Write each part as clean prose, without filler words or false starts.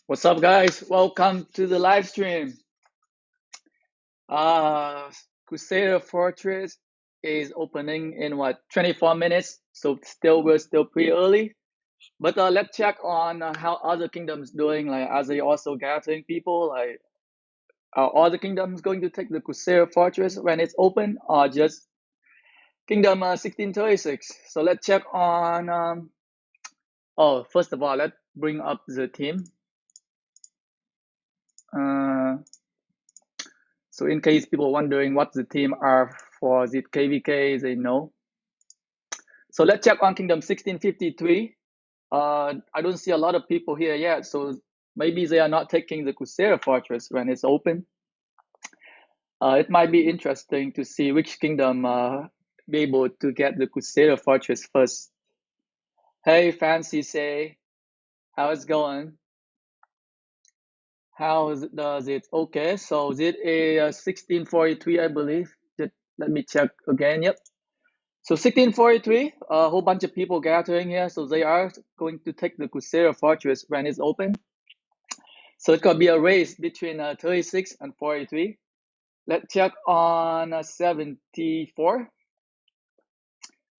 What's up, guys? Welcome to the live stream. Uh, Crusader Fortress is opening in what 24 minutes, so we're still pretty early. But let's check on how other kingdoms doing. Like, are they also gathering people? Like, are other kingdoms going to take the Crusader Fortress when it's open, or just Kingdom 1636? So let's check on. Oh, first of all, let's bring up the team. Uh, So in case people wondering what the team are for the KVK, they know. So let's check on Kingdom 1653. I don't see a lot of people here yet, so maybe they are not taking the Crusader Fortress when it's open. It might be interesting to see which kingdom be able to get the Crusader Fortress first. Hey, Fancy Say, how's it going? How does it? Okay, so it is 1643, I believe. Let me check again. Yep. So 1643, a whole bunch of people gathering here. So they are going to take the Crusader Fortress when it's open. So it's going to be a race between 36 and 43. Let's check on 74.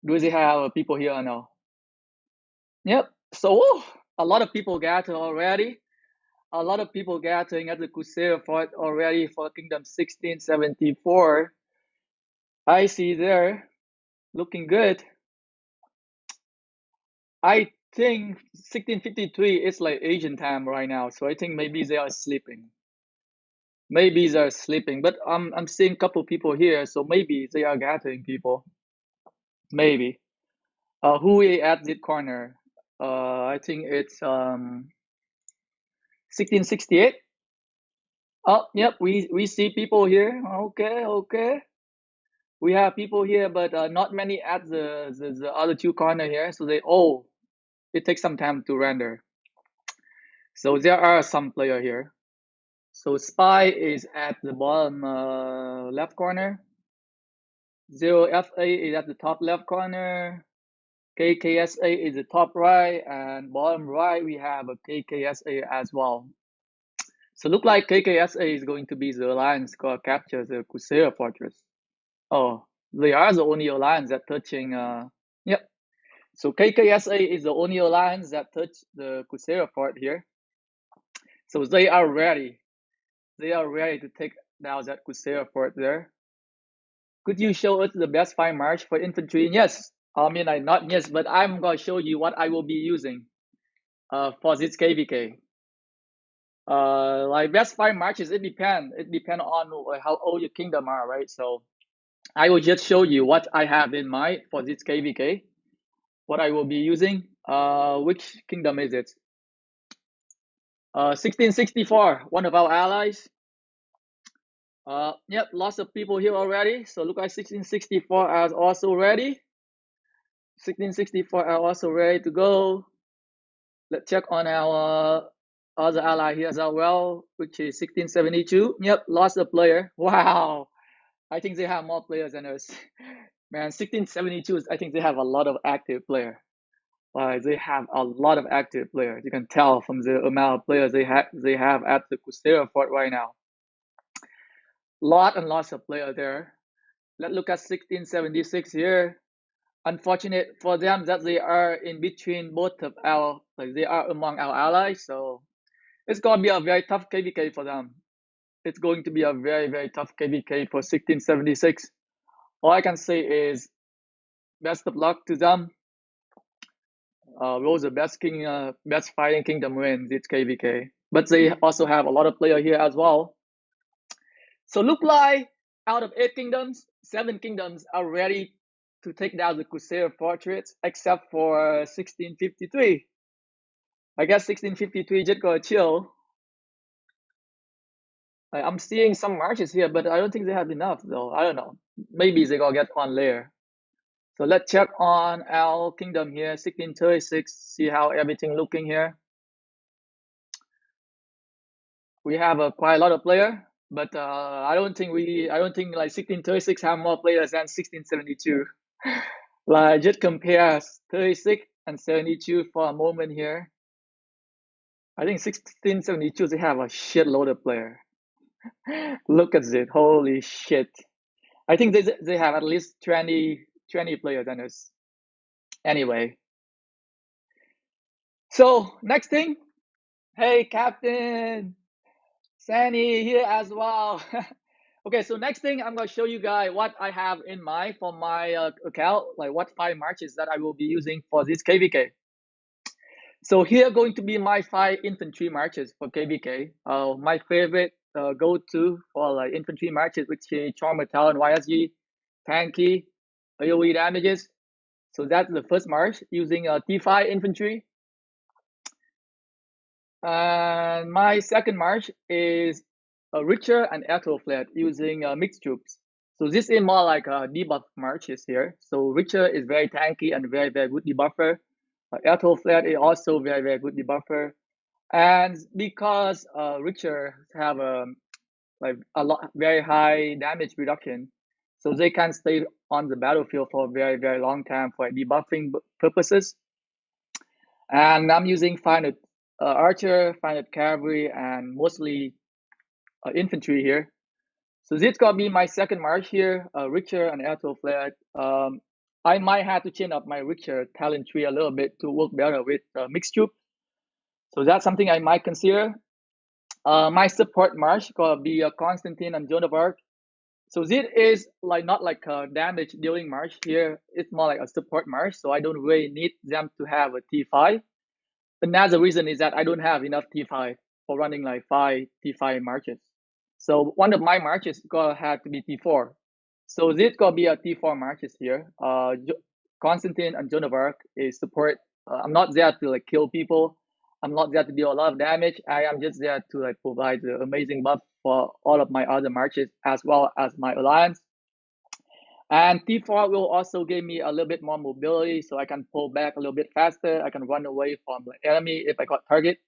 Do they have people here or no? Yep. So a lot of people gather already. A lot of people gathering at the Crusader Fort already for Kingdom 1674. I see there. Looking good. I think 1653 is like Asian time right now, so I think maybe they are sleeping. Maybe they're sleeping, but I'm seeing a couple people here, so maybe they are gathering people. Maybe. Who is at the corner? I think it's 1668. Oh, yep, we see people here. Okay, okay. We have people here, but not many at the other two corner here. So it takes some time to render. So there are some player here. So Spy is at the bottom left corner. Zero FA is at the top left corner. KKSA is the top right, and bottom right we have a KKSA as well. So look like KKSA is going to be the alliance to capture the Crusader Fortress. Oh, they are the only alliance that touching. Yep. So KKSA is the only alliance that touch the Crusader Fort here. So they are ready. They are ready to take down that Crusader Fort there. Could you show us the best fight march for infantry? Yes. I mean, not yes, but I'm going to show you what I will be using for this KVK. Like best fight marches, it depends. It depends on how old your kingdom are, right? So I will just show you what I have in mind for this KVK. What I will be using. Which kingdom is it? 1664, one of our allies. Yep, lots of people here already. So look like 1664 are also ready. 1664 are also ready to go. Let's check on our other ally here as well, which is 1672. Yep, lost a player. Wow. I think they have more players than us. Man, 1672, I think they have a lot of active players. They have a lot of active players. You can tell from the amount of players they have at the Crusader Fort right now. Lot and lots of players there. Let's look at 1676 here. Unfortunate for them that they are in between both of they are among our allies. So it's going to be a very tough KVK for them. It's going to be a very, very tough KVK for 1676. All I can say is best of luck to them. Rose the best fighting kingdom wins this KVK. But they also have a lot of players here as well. So look like out of 8 kingdoms, 7 kingdoms are ready to take down the Crusader Fortress, except for 1653. I guess 1653 just got chill. I'm seeing some marches here, but I don't think they have enough though. I don't know. Maybe they gonna get one layer. So let's check on our kingdom here, 1636. See how everything looking here. We have quite a lot of player, but I don't think like 1636 have more players than 1672. Like just compare 36 and 72 for a moment here. I think 1672 they have a shitload of player. Look at it, holy shit! I think they have at least 20 players in us. Anyway, so next thing, hey Captain Sandy here as well. Okay, so next thing I'm gonna show you guys what I have in mind for my account, like what 5 marches that I will be using for this KVK. So here are going to be my 5 infantry marches for KVK. My favorite go-to for like infantry marches, which is Charm Talon YSG, tanky, AoE damages. So that's the first march using T5 infantry. And my second march is a Richer and Airtow flat using mixed troops. So this is more like a debuff marches here. So Richer is very tanky and very, very good debuffer. Airtow flat is also very, very good debuffer. And because Richer have like a lot very high damage reduction, so they can stay on the battlefield for a very, very long time for debuffing purposes. And I'm using 500 archer, 500 cavalry, and mostly infantry here. So this got me my second march here, Richer and Airtow flat. I might have to change up my Richer talent tree a little bit to work better with mixed troop. So that's something I might consider. My support march gonna be Constantine and Joan of Arc. So this is like not like a damage dealing march here. It's more like a support march. So I don't really need them to have a T5. Another reason is that I don't have enough T5 for running like 5 T5 marches. So one of my marches gonna have to be T4. So this gonna be a T4 marches here. Constantine and Joan of Arc is support. I'm not there to like kill people. I'm not there to deal a lot of damage. I am just there to like provide the amazing buff for all of my other marches as well as my alliance. And T4 will also give me a little bit more mobility so I can pull back a little bit faster. I can run away from the enemy if I got target.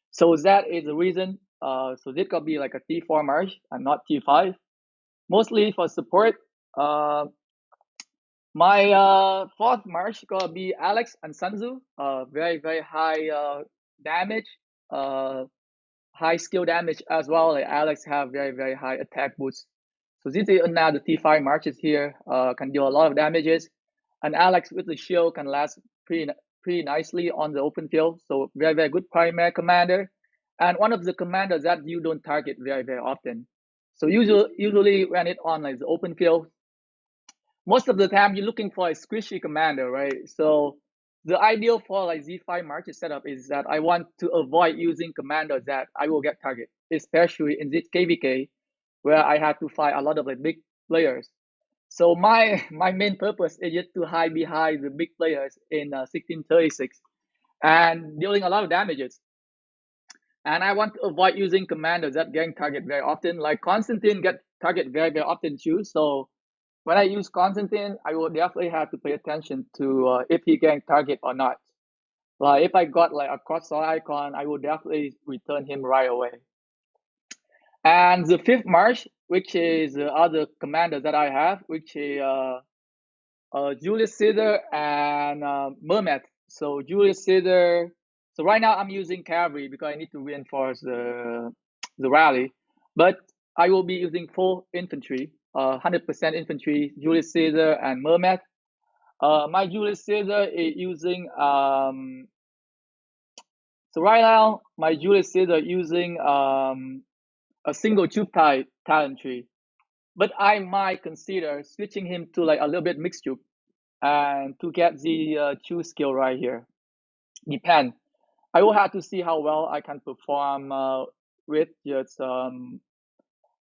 So that is the reason. So this could be like a T4 march and not T5. Mostly for support. My fourth march gonna be Alex and Sanzu. Very, very high damage. High skill damage as well. Like Alex have very, very high attack boost. So this is another T5 marches here. Can deal a lot of damages. And Alex with the shield can last pretty nicely on the open field. So very, very good primary commander. And one of the commanders that you don't target very, very often. So usually when it on like the open field, most of the time you're looking for a squishy commander, right? So the ideal for like Z5 market setup is that I want to avoid using commanders that I will get target, especially in this KVK where I have to fight a lot of like big players. So my main purpose is just to hide behind the big players in 1636 and dealing a lot of damages. And I want to avoid using commanders that getting target very often. Like Constantine get target very, very often too. So when I use Constantine, I will definitely have to pay attention to if he getting target or not. Like if I got like a cross icon, I will definitely return him right away. And the fifth march, which is the other commanders that I have, which is Julius Caesar and Mermet. So Julius Caesar. So right now I'm using cavalry because I need to reinforce the rally, but I will be using full infantry, 100% infantry, Julius Caesar and Mermet. My Julius Caesar is using so right now my Julius Caesar using a single tube type talent tree, but I might consider switching him to like a little bit mixed tube and to get the choose skill right here. Depend. I will have to see how well I can perform with just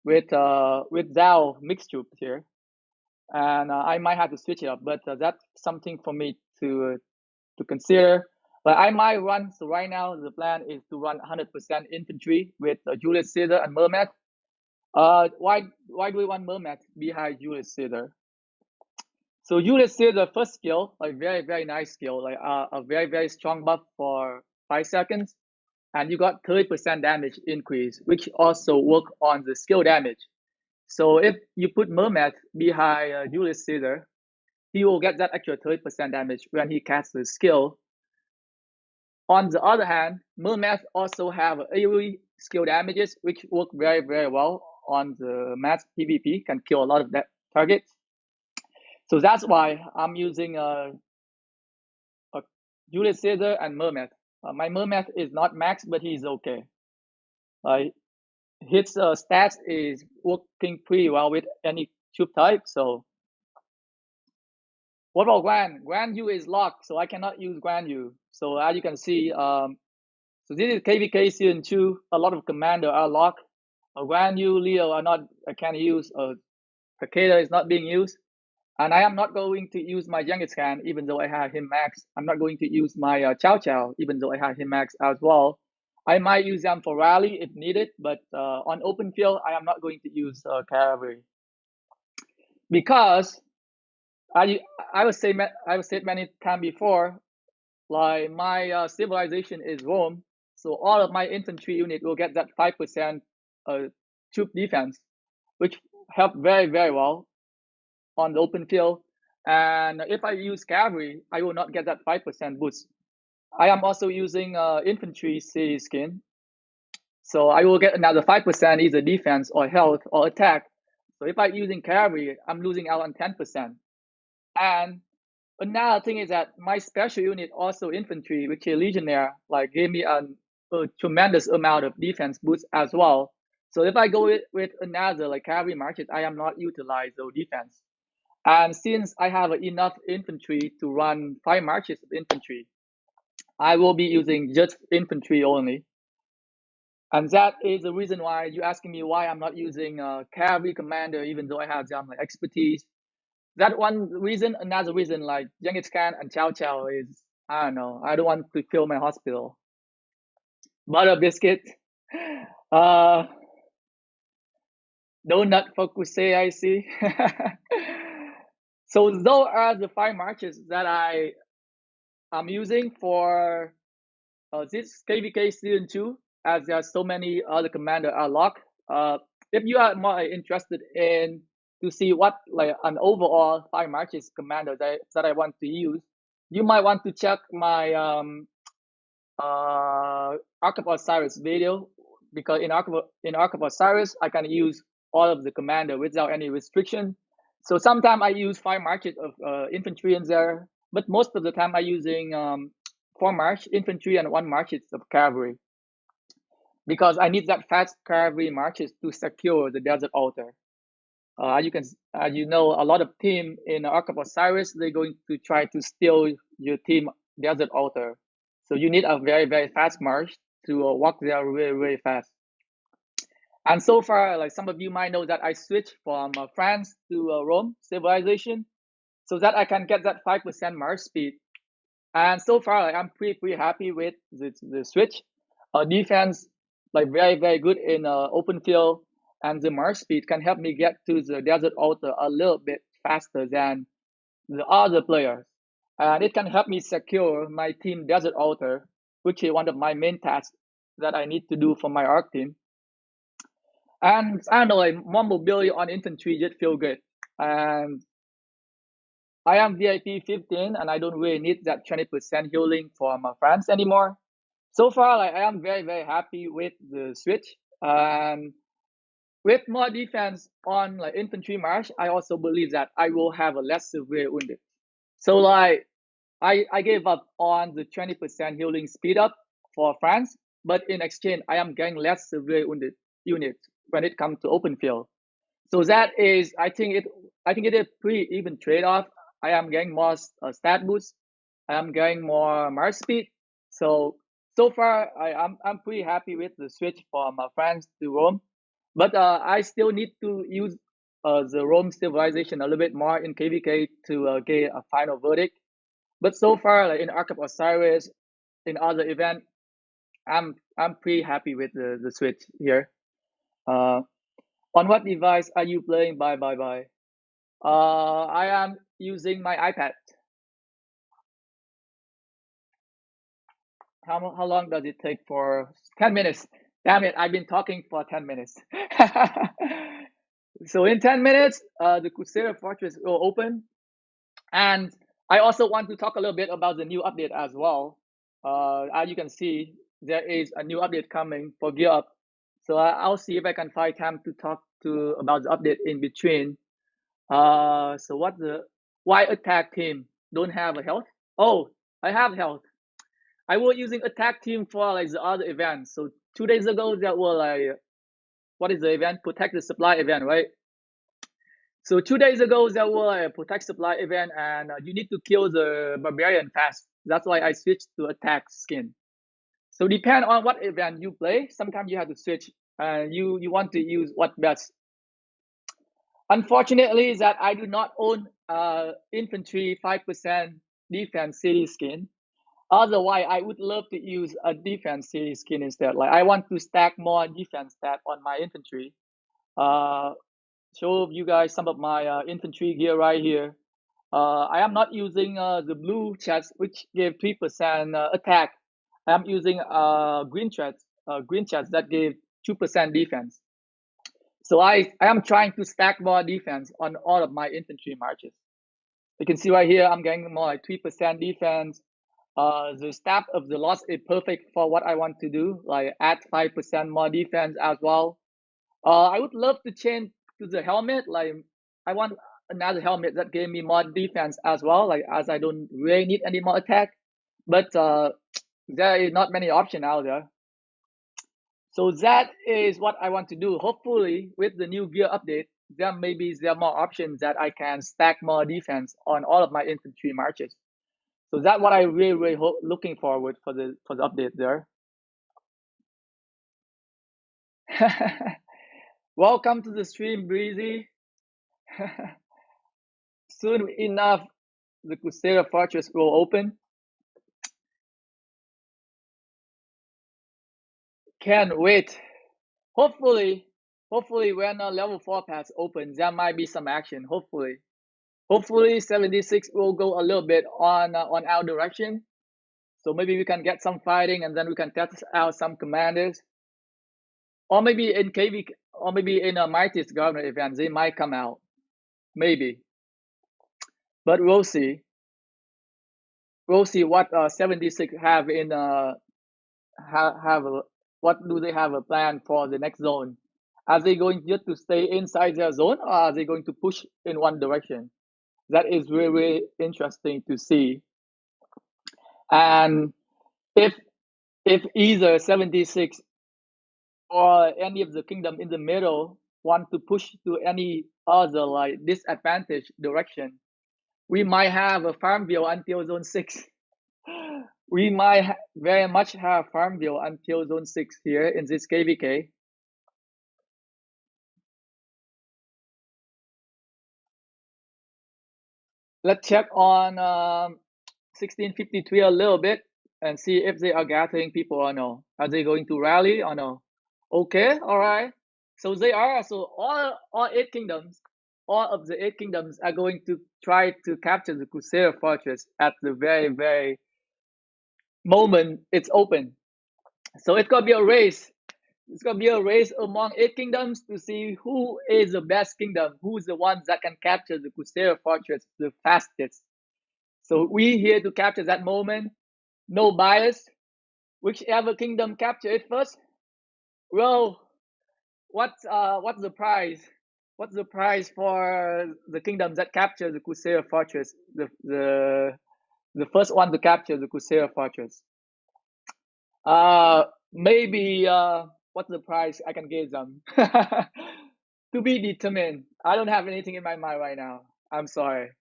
with Zao mixed tube here, and I might have to switch it up. But that's something for me to consider. But I might run. So right now the plan is to run 100% infantry with Julius Caesar and Mermet. Why do we want Mermet behind Julius Caesar? So Julius Caesar first skill, a very, very nice skill, like a very, very strong buff for 5 seconds, and you got 30% damage increase, which also work on the skill damage. So if you put Mermet behind Julius Caesar, he will get that extra 30% damage when he casts the skill. On the other hand, Mermath also have AoE skill damages, which work very, very well on the math PvP, can kill a lot of that targets. So that's why I'm using a Julius Caesar and Mermath. My Mermath is not max, but he's okay. Uh, his stats is working pretty well with any tube type. So what about Guan? Guan Yu is locked, so I cannot use Guan Yu. So as you can see, so this is KVK Season 2. A lot of commander are locked. Guan Yu, Leo are not, I can't use. Takeda is not being used. And I am not going to use my Genghis Khan, even though I have him max. I'm not going to use my Chow Chow, even though I have him max as well. I might use them for rally if needed, but on open field, I am not going to use cavalry because I I was say I was said many times before, like my civilization is Rome, so all of my infantry unit will get that 5% troop defense, which help very very well on the open field. And if I use cavalry, I will not get that 5% boost. I am also using infantry city skin, so I will get another 5% either defense or health or attack. So if I'm using cavalry, I'm losing out on 10%. And another thing is that my special unit, also infantry, which is legionnaire, like gave me a tremendous amount of defense boost as well. So if I go with another like cavalry market, I am not utilize those defense. And since I have enough infantry to run 5 marches of infantry, I will be using just infantry only. And that is the reason why you're asking me why I'm not using cavalry commander, even though I have some like expertise. That one reason, another reason, like Genghis Khan and Chow Chow is, I don't know, I don't want to fill my hospital. Butter biscuit, uh, donut for Kusei, I see. So those are the 5 marches that I'm using for this KVK Season 2, as there are so many other commander are locked. If you are more interested in to see what like an overall 5 marches commander that I want to use, you might want to check my Arc of Osiris video, because in Arc of Osiris I can use all of the commander without any restriction. So sometimes I use 5 marches of infantry in there, but most of the time I using 4 march infantry and 1 marches of cavalry, because I need that fast cavalry marches to secure the desert altar. You can, you know, a lot of team in Ark of Osiris, they're going to try to steal your team desert altar. So you need a very very fast march to walk there really really fast. And so far, like some of you might know that I switched from France to Rome civilization, so that I can get that 5% march speed. And so far, like, I'm pretty happy with the switch. Defense, like very very good in open field, and the march speed can help me get to the desert altar a little bit faster than the other players, and it can help me secure my team desert altar, which is one of my main tasks that I need to do for my arc team. And I don't know, like more mobility on infantry just feel good. And I am VIP 15, and I don't really need that 20% healing for my friends anymore. So far, like I am very very happy with the switch. And with more defense on like infantry march, I also believe that I will have a less severe wounded. So like I gave up on the 20% healing speed up for France, but in exchange I am getting less severe wounded unit when it comes to open field. So that is, I think it is pretty even trade off. I am getting more stat boost. I am getting more march speed. So so far I'm pretty happy with the switch from France to Rome, but I still need to use the Rome civilization a little bit more in KVK to get a final verdict. But so far, like in Ark of Osiris, in other event, I'm pretty happy with the switch here. Uh, on what device are you playing? Bye. I am using my iPad. How long does it take for 10 minutes? Damn it! I've been talking for 10 minutes. So in 10 minutes, the Crusader Fortress will open, and I also want to talk a little bit about the new update as well. As you can see, there is a new update coming for Gear Up. So I'll see if I can find time to talk to about the update in between. So what the why attack team don't have a health? Oh, I have health. I was using attack team for like the other events. So 2 days ago there were like what is the event? Protect the supply event, right? So 2 days ago there was a protect supply event, and you need to kill the barbarian fast. That's why I switched to attack skin. So depend on what event you play. Sometimes you have to switch. You want to use what best. Unfortunately, is that I do not own infantry 5% defense city skin. Otherwise, I would love to use a defense city skin instead. Like I want to stack more defense stat on my infantry. Uh, show you guys some of my infantry gear right here. I am not using the blue chest, which gave 3% attack. I am using green chest that gave 2% defense. So I am trying to stack more defense on all of my infantry marches. You can see right here, I'm getting more like 3% defense. The staff of the loss is perfect for what I want to do, like add 5% more defense as well. I would love to change to the helmet. Like I want another helmet that gave me more defense as well. Like as I don't really need any more attack, but there is not many options out there. So that is what I want to do. Hopefully, with the new gear update, there are more options that I can stack more defense on all of my infantry marches. So that's what I really looking forward for the update there. Welcome to the stream, Breezy. Soon enough, the Crusader Fortress will open. Can't wait. Hopefully, hopefully when a level 4 pass opens, there might be some action. Hopefully 76 will go a little bit on our direction. So maybe we can get some fighting, and then we can test out some commanders. Or maybe in KV, or maybe in a Mightiest Governor event, they might come out. Maybe. But we'll see. We'll see what 76 have in have a, what do they have a plan for the next zone. Are they going just to stay inside their zone, or are they going to push in one direction? That is really interesting to see. And if either 76 or any of the kingdom in the middle want to push to any other like disadvantage direction, we might have a Farmville until zone 6. We might very much have Farmville until zone 6 here in this KVK. Let's check on 1653 a little bit and see if they are gathering people or no. Are they going to rally or no? Okay, all right. So they are. So all 8 kingdoms, all of the 8 kingdoms are going to try to capture the Crusader Fortress at the very moment it's open. So it's gonna be a race. It's gonna be a race among 8 kingdoms to see who is the best kingdom, who's the ones that can capture the Crusader Fortress the fastest. So we here to capture that moment. No bias. Whichever kingdom capture it first. Well, what's the prize? What's the prize for the kingdoms that capture the Crusader Fortress? The first one to capture the Crusader Fortress. Maybe what's the price I can give them? To be determined. I don't have anything in my mind right now. I'm sorry.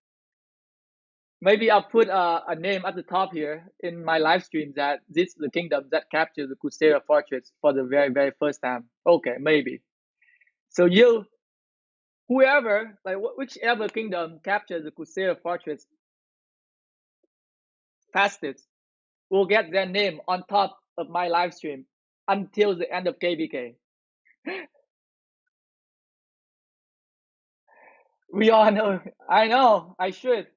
Maybe I'll put a name at the top here in my live stream that this is the kingdom that captured the Crusader Fortress for the very first time. Okay, maybe. So whoever, like whichever kingdom captures the Crusader Fortress fastest will get their name on top of my live stream until the end of KVK. We all know. I know. I should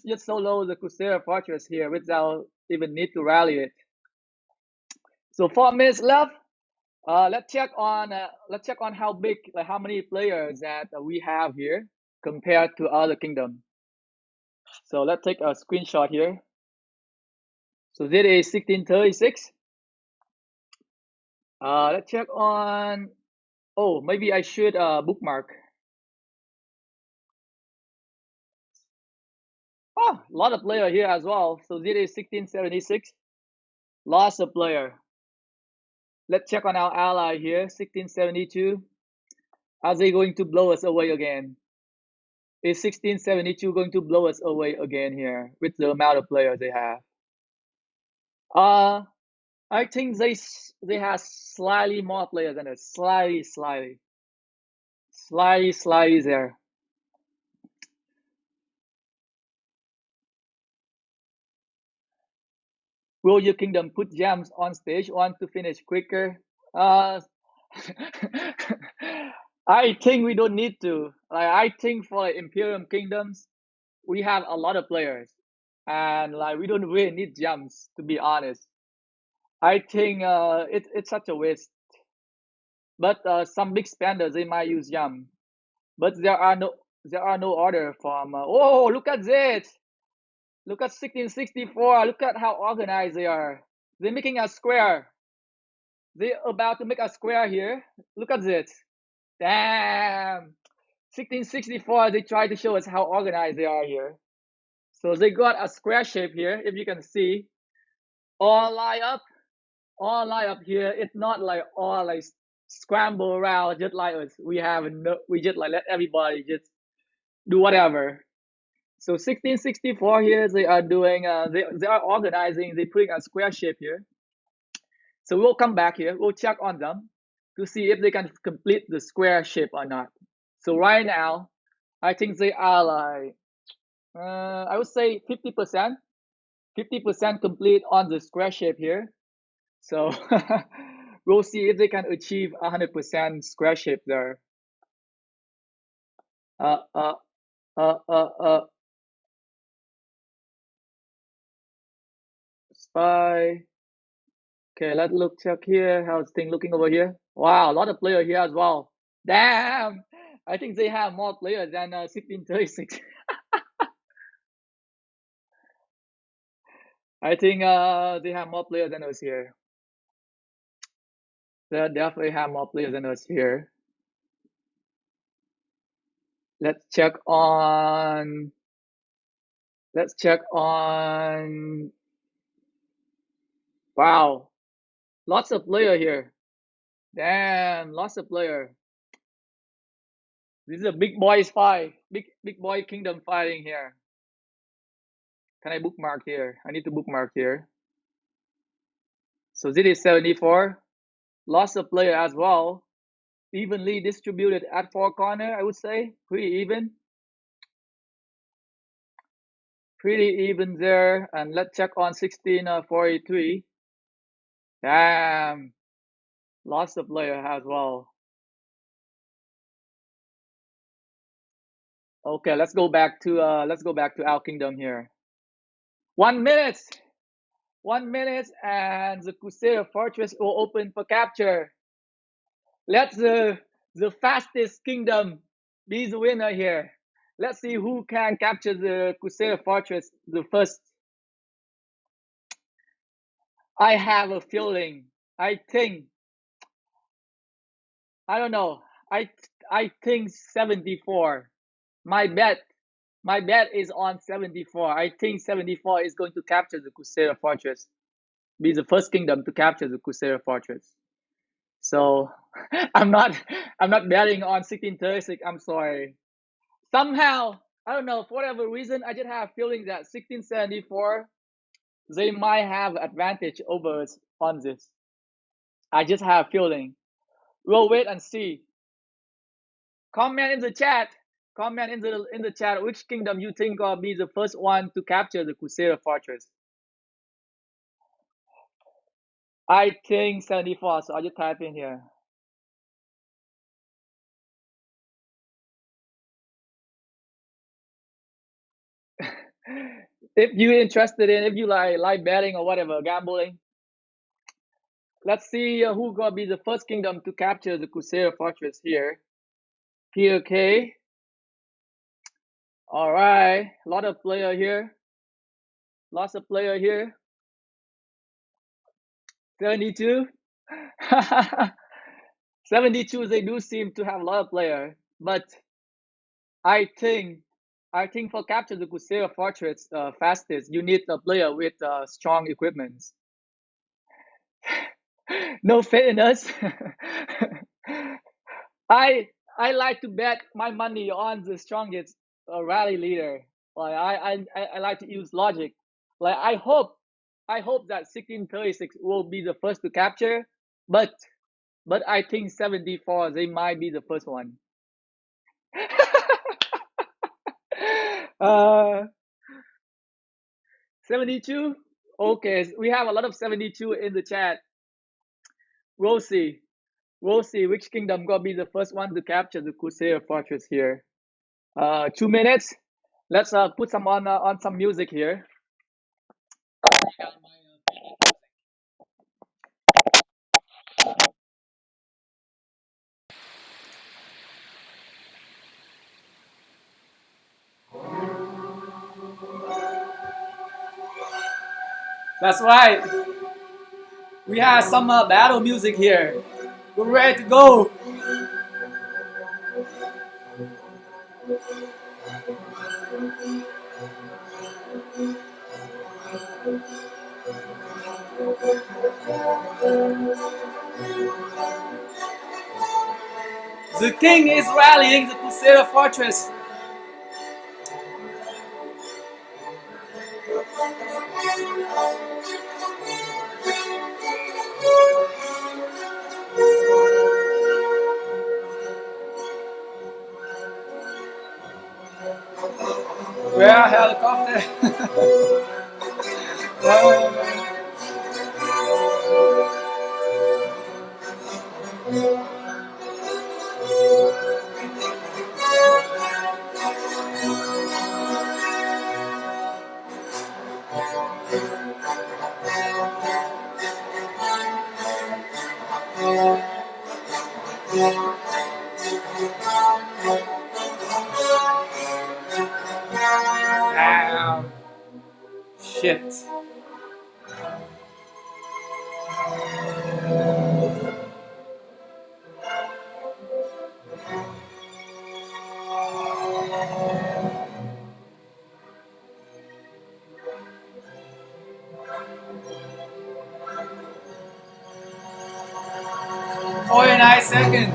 just solo the Crusader Fortress here without even need to rally it. So 4 minutes left. Let's check on how big, like how many players that we have here compared to other kingdom. So let's take a screenshot here. So that is 1636. Let's check on. Oh, maybe I should bookmark. Oh, a lot of player here as well. So that is 1676. Lots of player. Let's check on our ally here, 1672. Are they going to blow us away again? Is 1672 going to blow us away again here with the amount of players they have? Uh, I think they have slightly more players than us. Slightly there. Will your kingdom put gems on stage one to finish quicker? Uh, I think we don't need to. Like I think for like, Imperium kingdoms, we have a lot of players, and like we don't really need gems to be honest. I think it's such a waste. But some big spenders they might use gem, but there are no order from. Oh, look at this! Look at 1664. Look at how organized they are. They're making a square. They're about to make a square here. Look at this. Damn. 1664. They try to show us how organized they are here. So they got a square shape here, if you can see. All line up, all line up here. It's not like all like scramble around just like us. We just like let everybody just do whatever. So 1664 here they are doing they are organizing, they putting a square shape here. So we'll come back here, we'll check on them to see if they can complete the square shape or not. So right now, I think they are like I would say 50%, 50% complete on the square shape here. So we'll see if they can achieve 100% square shape there. Uh, uh, uh, uh, uh, spy. Okay, let's look check here. How's thing looking over here? Wow, a lot of players here as well. Damn, I think they have more players than 1636. I think they have more players than us here. They definitely have more players than us here. Let's check on. Let's check on. Wow, lots of player here. Damn, lots of player. This is a big boys fight. Big boy kingdom fighting here. Can I bookmark here? I need to bookmark here. So this is 74. Lots of player as well. Evenly distributed at four corner, I would say. Pretty even. Pretty even there. And let's check on 1643. Damn. Lots of player as well. Okay, let's go back to our kingdom here. 1 minute. 1 minute and the Crusader fortress will open for capture. Let the fastest kingdom be the winner here. Let's see who can capture the Crusader fortress the first. I have a feeling. I think. I don't know. I think 74. My bet. My bet is on 74. I think 74 is going to capture the Crusader fortress. Be the first kingdom to capture the Crusader fortress. So I'm not betting on 1636. I'm sorry. Somehow, I don't know, for whatever reason, I just have a feeling that 1674 they might have advantage over us on this. I just have a feeling. We'll wait and see. Comment in the chat. Comment in the chat which kingdom you think will be the first one to capture the Crusader fortress. I think 74, so I'll just type in here. If you're interested in, if you like betting or whatever, gambling, let's see who gonna be the first kingdom to capture the Crusader fortress here. POK. All right, a lot of player here. Lots of player here. 72. 72, they do seem to have a lot of players, but I think I think for capture the Crusader Fortress fastest, you need a player with strong equipment. No faith in us. I I like to bet my money on the strongest rally leader. Like I like to use logic. Like I hope that 1636 will be the first to capture, but I think 74 they might be the first one. uh 72. Okay, we have a lot of 72 in the chat. We'll see. We'll see which kingdom gonna be the first one to capture the Crusader Fortress here. 2 minutes. Let's put some on some music here. That's right. We have some battle music here. We're ready to go. The king is rallying the Crusader Fortress. Where are helicopter? Damn. Shit. Forty-nine seconds.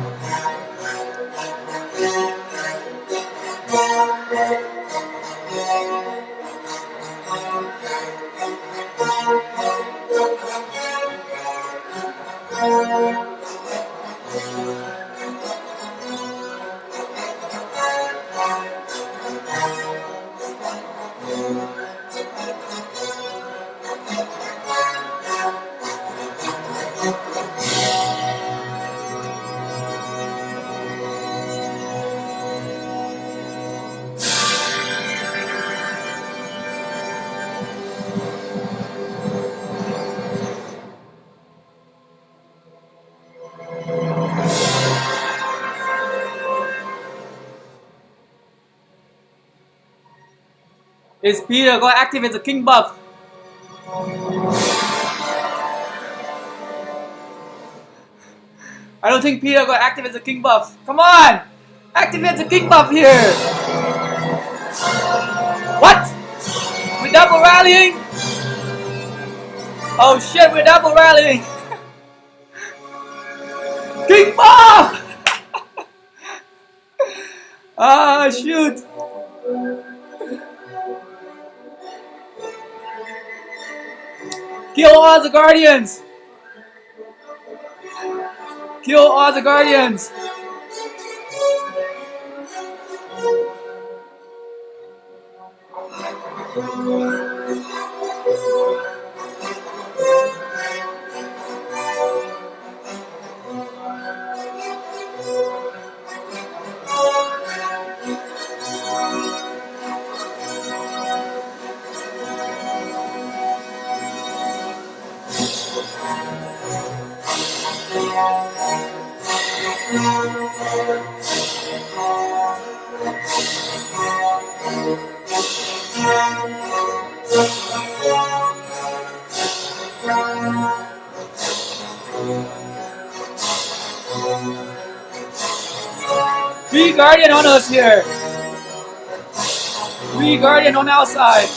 Is Peter gonna activate the king buff? I don't think Peter gonna activate the king buff. Come on! Activate the king buff here! What? We're double rallying? Oh shit, we're double rallying! King buff! Ah, shoot! Kill all the guardians! Kill all the guardians! 3 Guardian on us here. 3 Guardian on our side.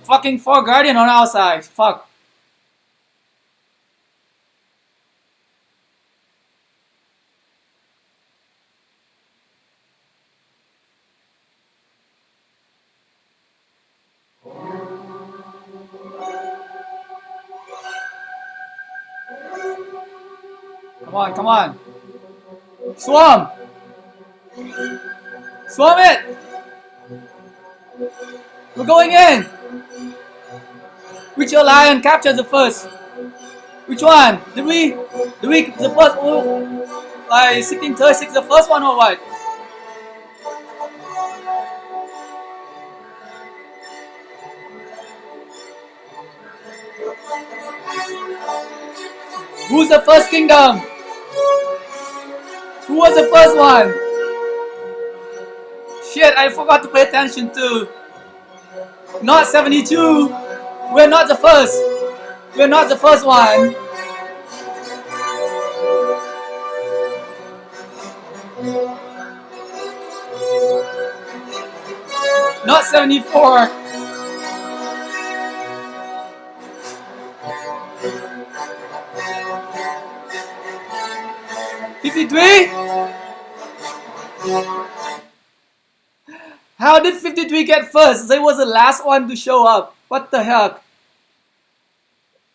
Fucking 4 Guardian on our side. Fuck. Come on, come on. Swarm! Swarm it! We're going in! Which alliance captured the first? Which one? Did we the first, like 1636 the first one or what? Who's the first kingdom? Who was the first one? Shit, I forgot to pay attention to. Not 72. We're not the first. We're not the first one. Not 74. 53? How did 53 get first? They was the last one to show up. What the heck?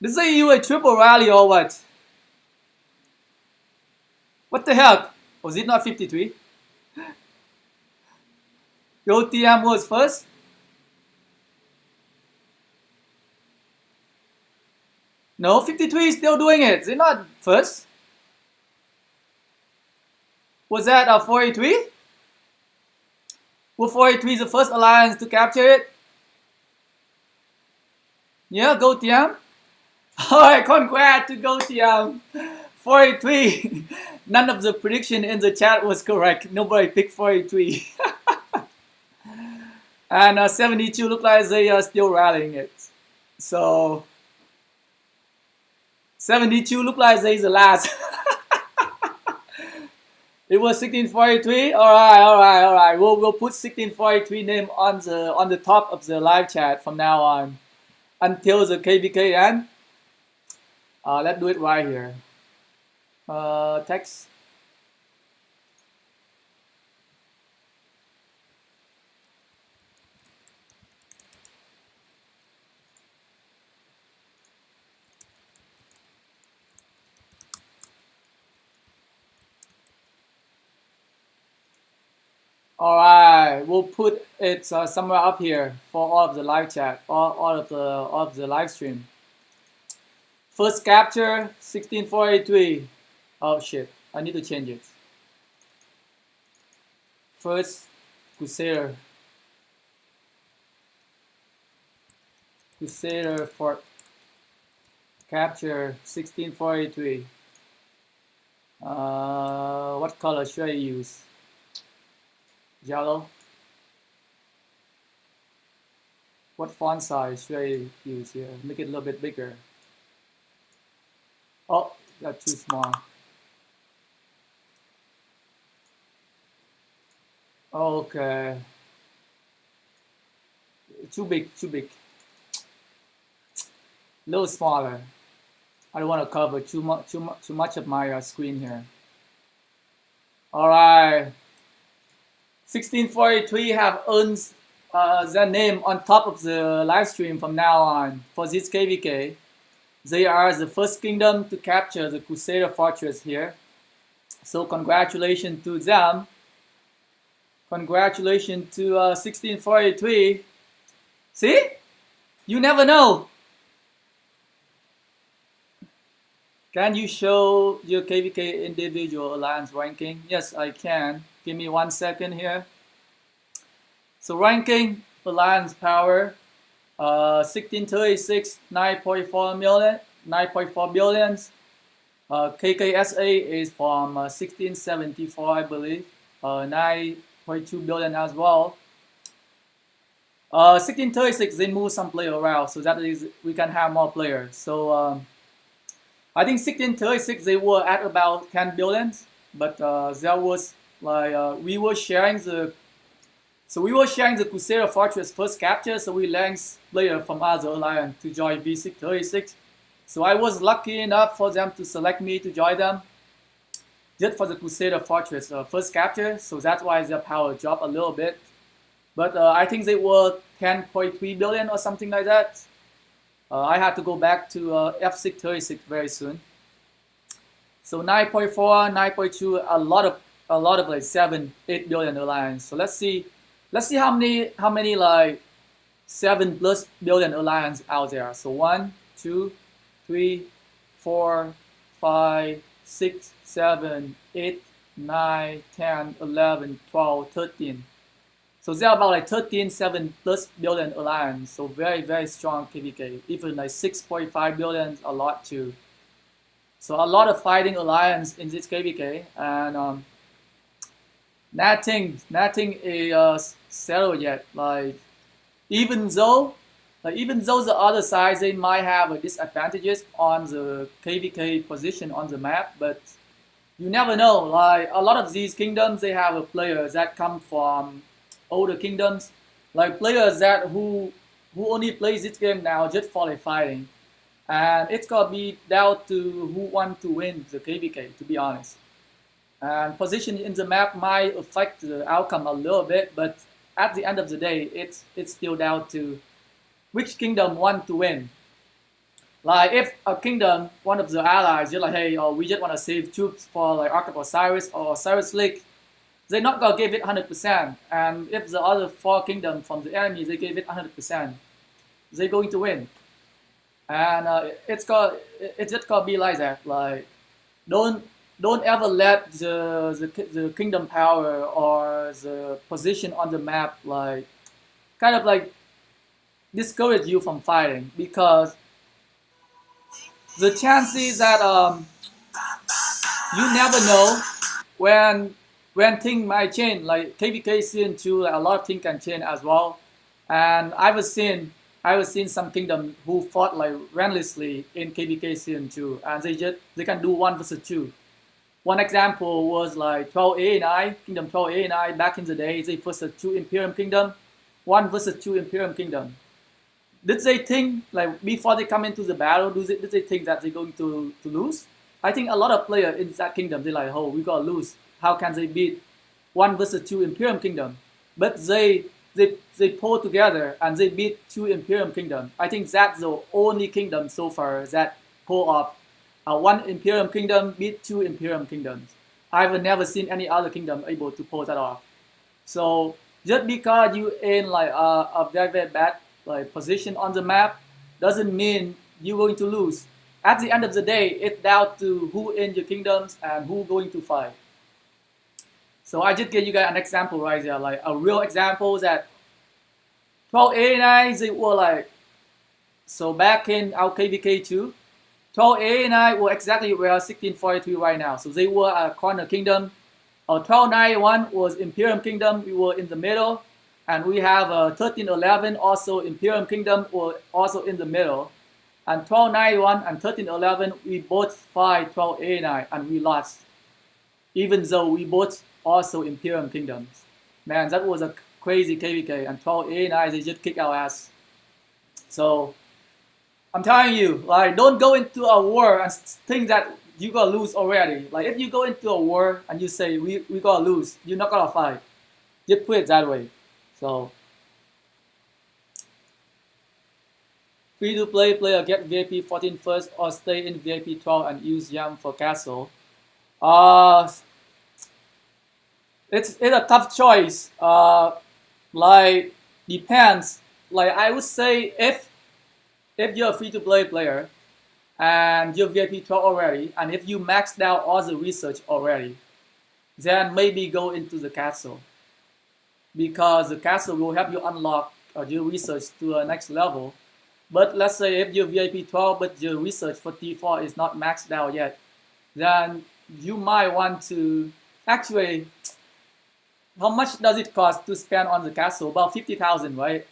Did they you a triple rally or what? What the heck? Was it not 53? Yo TM was first? No, 53 is still doing it. They're not first. Was that a 483? Was 483 the first alliance to capture it? Yeah, go TM. Alright, congrats to go TM. 483. None of the prediction in the chat was correct. Nobody picked 483. And 72 look like they are still rallying it. So 72 look like they're the last. It was 1643. Alright. We'll put 1643 name on the top of the live chat from now on until the KVK end. Let's do it right here. Text. Alright, we'll put it somewhere up here for all of the live chat, all of the live stream. First capture 16483. Oh shit, I need to change it. First Crusader Fort capture 16483. What color should I use? Yellow. What font size should I use here? Make it a little bit bigger. Oh, that's too small. Okay. Too big. A little smaller. I don't want to cover too much of my screen here. All right. 1643 have earned their name on top of the live stream from now on for this KVK. They are the first kingdom to capture the Crusader fortress here. So congratulations to them. Congratulations to 1643. See? You never know. Can you show your KVK individual alliance ranking? Yes, I can. Give me 1 second here. So ranking, alliance power, 1636, 9.4 million, 9.4 billions. KKSA is from 1674, I believe, 9.2 billion as well. 1636, they move some player around, so that is we can have more players. So I think 1636 they were at about 10 billions, but there was like we were sharing the Crusader Fortress first capture, so we linked player from other alliance to join V636. So I was lucky enough for them to select me to join them just for the Crusader Fortress first capture, so that's why their power dropped a little bit. But I think they were 10.3 billion or something like that. I had to go back to F636 very soon. So 9.4, 9.2, a lot of like 7, 8 billion alliance. So let's see how many like 7 plus billion alliance out there. So 1, 2, 3, 4, 5, 6, 7, 8, 9, 10, 11, 12, 13. So there are about like 13, 7 plus billion alliance. So very, very strong KVK. Even like 6.5 billion, a lot too. So a lot of fighting alliance in this KVK, and nothing is settled yet. Like even though the other side they might have disadvantages on the KVK position on the map, but you never know. Like a lot of these kingdoms, they have players that come from older kingdoms, like players that who only plays this game now just for the fighting, and it's gonna be down to who want to win the KVK, to be honest. And position in the map might affect the outcome a little bit, but at the end of the day, it's still down to which kingdom want to win. Like if a kingdom, one of the allies, you're like, hey, we just want to save troops for like Ark of Osiris or Osiris League, they're not gonna give it 100%. And if the other 4 kingdoms from the enemy, they give it 100%, they're going to win. And it's just gonna be like that. Like don't ever let the kingdom power or the position on the map like kind of like discourage you from fighting, because the chances that you never know when things might change. Like KVK season 2, like a lot of things can change as well. And I was seen some kingdom who fought like relentlessly in KVK season 2, and they can do 1 versus 2. One example was like 12A9, Kingdom 12A9 back in the day, they versus 2 Imperium Kingdom, 1 versus 2 Imperium Kingdom. Did they think, like before they come into the battle, did they think that they're going to lose? I think a lot of players in that kingdom, they're like, oh, we gotta lose. How can they beat 1 versus 2 Imperium Kingdom? But they pull together and they beat 2 Imperium Kingdom. I think that's the only kingdom so far that pull off 1 Imperium Kingdom beat 2 Imperium Kingdoms. I've never seen any other kingdom able to pull that off. So just because you in like a very, very bad like position on the map doesn't mean you're going to lose. At the end of the day, it's down to who in your kingdoms and who going to fight. So I just give you guys an example right there, like a real example that 12A9 they were like, so back in our KVK2, 12A9 were exactly where 1643 right now. So they were a corner kingdom. 1291 was Imperium Kingdom, we were in the middle. And we have 1311 also Imperium Kingdom were also in the middle. And 1291 and 1311 we both fight 12A9 and we lost. Even though we both also Imperium Kingdoms. Man, that was a crazy KVK, and 12A9 they just kick our ass. So I'm telling you, like don't go into a war and think that you gonna lose already. Like if you go into a war and you say we gonna lose, you're not gonna fight. Just put it that way. So free to play player get VIP 14 first or stay in VIP 12 and use Yam for castle. it's a tough choice. Like depends. Like I would say if you're a free to play player and you're VIP 12 already, and if you maxed out all the research already, then maybe go into the castle because the castle will help you unlock your research to a next level. But let's say if you're VIP 12 but your research for T4 is not maxed out yet, then you might want to actually, how much does it cost to spend on the castle? About 50,000, right?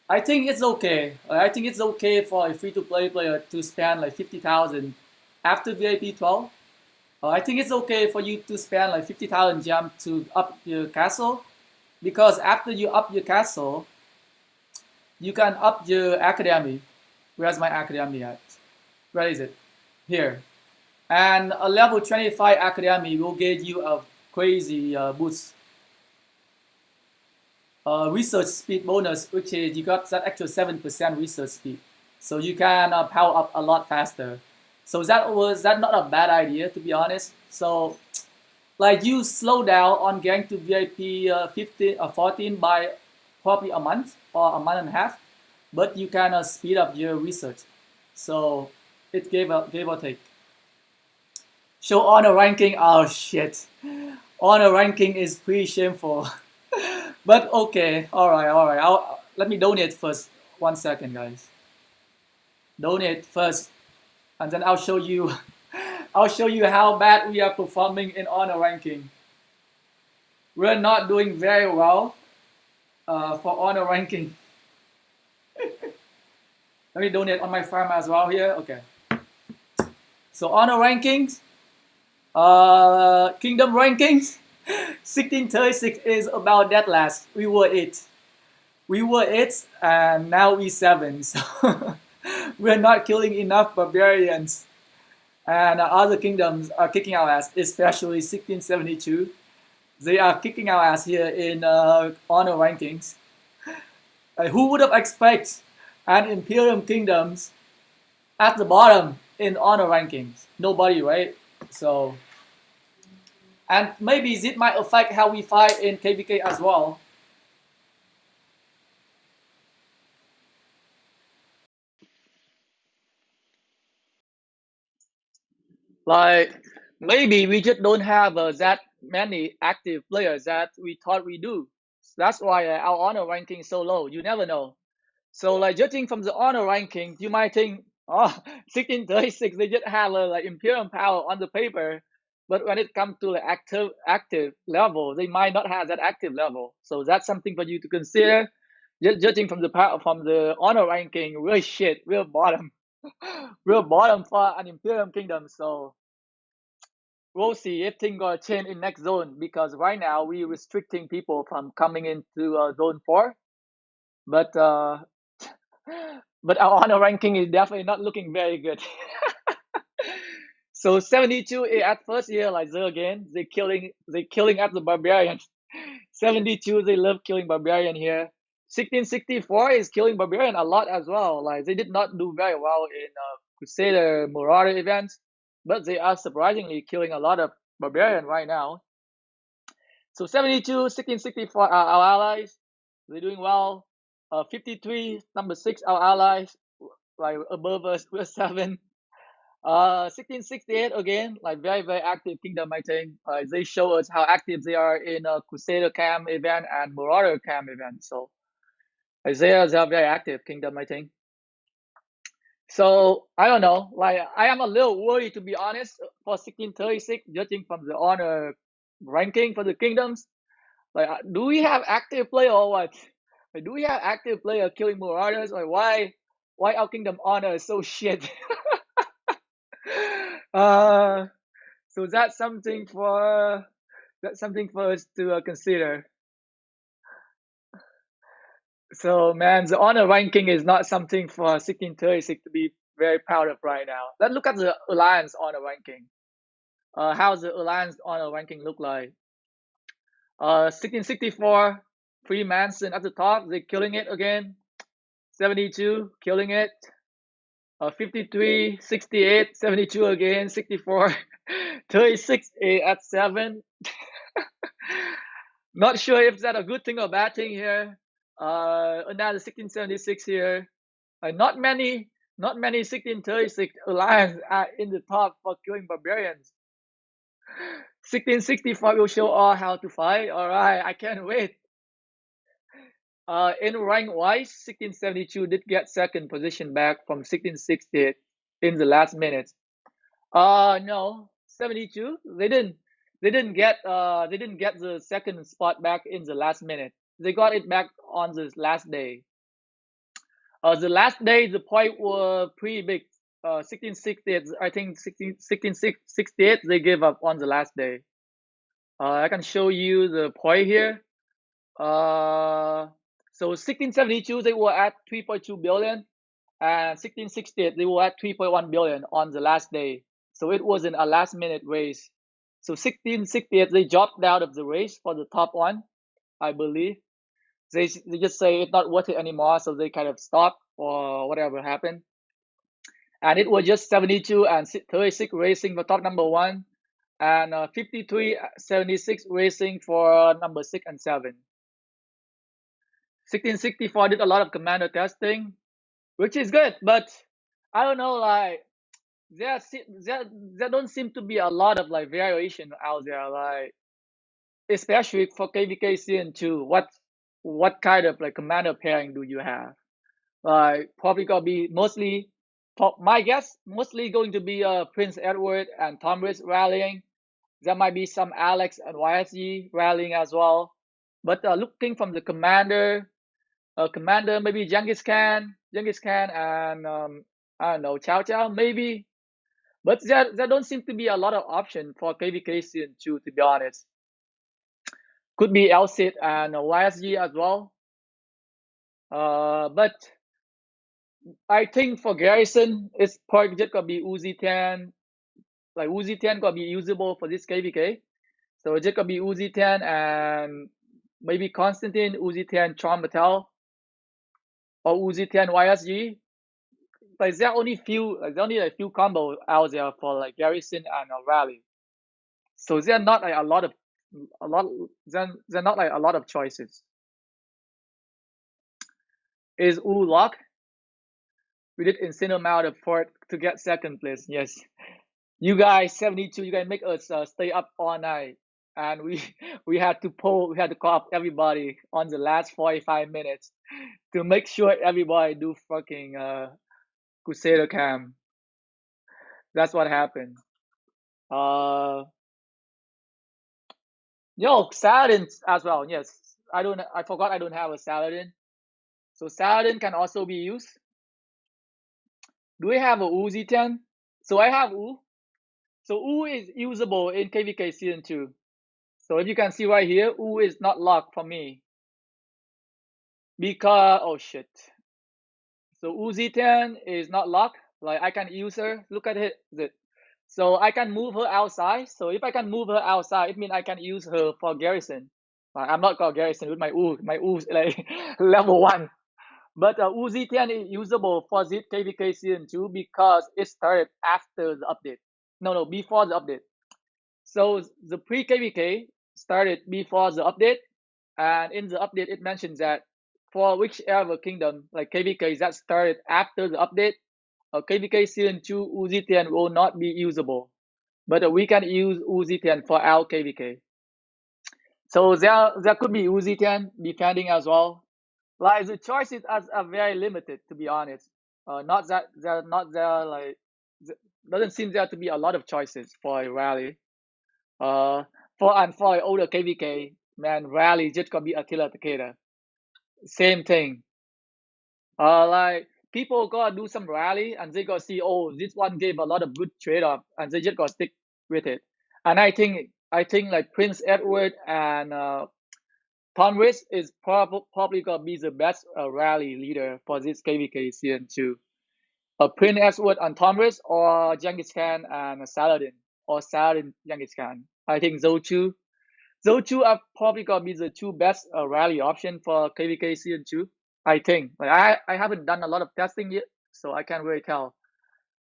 I think it's okay. I think it's okay for a free to play player to spend like 50,000 after VIP 12. I think it's okay for you to spend like 50,000 gem to up your castle because after you up your castle, you can up your academy. Where's my academy at? Where is it? Here. And a level 25 academy will give you a crazy boost. Research speed bonus, which is you got that extra 7% research speed. So you can power up a lot faster. So that not a bad idea to be honest. So like you slow down on getting to VIP 15 or 14 by probably a month or a month and a half, but you can speed up your research. So it gave or take. Show honor ranking. Oh shit, honor ranking is pretty shameful. But okay, all right. Let me donate first. 1 second, guys. Donate first, and then I'll show you. I'll show you how bad we are performing in honor ranking. We're not doing very well for honor ranking. Let me donate on my farm as well here. Okay. So honor rankings, kingdom rankings. 1636 is about that last. We were it. We were it, and now we 7. So we're not killing enough barbarians. And other kingdoms are kicking our ass, especially 1672. They are kicking our ass here in honor rankings. Who would have expected an Imperium kingdoms at the bottom in honor rankings? Nobody, right? So, and maybe it might affect how we fight in KVK as well. Like maybe we just don't have that many active players that we thought we do. That's why our honor ranking is so low. You never know. So like judging from the honor ranking, you might think, oh, 1636, they just have like imperial power on the paper, but when it comes to like active level, they might not have that active level. So that's something for you to consider. Just judging from the from the honor ranking, real shit, real bottom, real bottom for an imperial kingdom. So we'll see if things gonna change in next zone because right now we restricting people from coming into zone 4, but but our honor ranking is definitely not looking very good. So 72 at first year like there again, they killing at the barbarians. 72 they love killing barbarian here. 1664 is killing barbarian a lot as well. Like they did not do very well in Crusader Marauder events, but they are surprisingly killing a lot of barbarian right now. So 72, 1664 are our allies. They're doing well. 53, number 6, our allies, like above us, we're 7. 1668 again, like very, very active kingdom, I think. They show us how active they are in Crusader Camp event and Marauder Camp event. So they are very active kingdom, I think. So I don't know. Like I am a little worried to be honest for 1636, judging from the honor ranking for the kingdoms. Like, do we have active player or what? Like, do we have active player killing marauders? Like, why our kingdom honor is so shit? uh, so that's something for us to consider. So, man, the honor ranking is not something for 1636 to be very proud of right now. Let's look at the alliance honor ranking. How's the alliance honor ranking look like? 1664, Freemason at the top, they're killing it again. 72, killing it. 53, 68, 72 again, 64, 36 at 7. Not sure if that a good thing or bad thing here. Another 1676 here. Not many, not many 1636 alliance are in the top for killing barbarians. 1665 will show all how to fight. All right, I can't wait. In rank wise, 1672 did get second position back from 1660 in the last minute. No, 72. They didn't get the second spot back in the last minute. They got it back on the last day. The last day the point were pretty big. 1668, I think 1668 they gave up on the last day. I can show you the point here. So 1672 they were at 3.2 billion, and 1668 they were at 3.1 billion on the last day. So it wasn't a last minute race. So 1668 they dropped out of the race for the top one, I believe. They just say it's not worth it anymore, so they kind of stop or whatever happened. And it was just 72 and 36 racing for top number one, and 53 76 racing for number 6 and 7. 1664 did a lot of commander testing, which is good, but I don't know, like there there there don't seem to be a lot of like variation out there, like especially for KVK Season 2. What kind of like commander pairing do you have? Like probably gonna be mostly, my guess, mostly going to be Prince Edward and Tomris rallying. There might be some Alex and YSG rallying as well. But looking from the commander maybe Genghis Khan, and I don't know, Chow Chow maybe. But there don't seem to be a lot of option for KVK Season 2, to be honest. Could be Elsit and YSG as well. But I think for Garrison, it's probably just gonna be Uzi 10. Like Uzi 10 gonna be usable for this KVK. So it's just gonna be Uzi 10 and maybe Constantine, Uzi 10 Tron Mattel, or Uzi 10 YSG. But there's only a few combos out there for like Garrison and Rally. So there are not like a lot there are not like a lot of choices. Is U lock? We did incinerator out of Fort to get second place. Yes. You guys 72, you guys make us stay up all night, and we had to call up everybody on the last 45 minutes to make sure everybody do fucking Crusader cam. That's what happened. uh Yo, Saladin as well. Yes, I forgot I don't have a Saladin, so Saladin can also be used. Do we have a Uzi 10? So I have U. So U is usable in KVK Season 2. So if you can see right here, U is not locked for me because, oh shit. So Uzi 10 is not locked. Like I can use her. Look at it. So I can move her outside. So if I can move her outside, it means I can use her for garrison. I'm not called garrison with my U. My U is like level 1. But Uzi 10 is usable for this KVK Season 2 because it started after the update. No, before the update. So the pre-KVK started before the update, and in the update it mentions that for whichever kingdom, like KVK that started after the update, KVK Season 2 Uzi 10 will not be usable. But we can use Uzi 10 for our KVK. So there could be Uzi 10 defending as well. Like the choices are very limited, to be honest. Not that they're not there like doesn't seem there to be a lot of choices for a rally. Uh, for older KVK, man, rally just gonna be Attila Takeda. Same thing. Like people gotta do some rally and they gotta see, oh, this one gave a lot of good trade off, and they just gotta stick with it. And I think like Prince Edward and Tomris is probably gonna be the best rally leader for this KVK Season 2. Prince Edward and Tomris, or Genghis Khan and Saladin, or Saladin Genghis Khan. I think those two are probably gonna be the two best rally option for KVK Season 2. I think. Like I haven't done a lot of testing yet, so I can't really tell.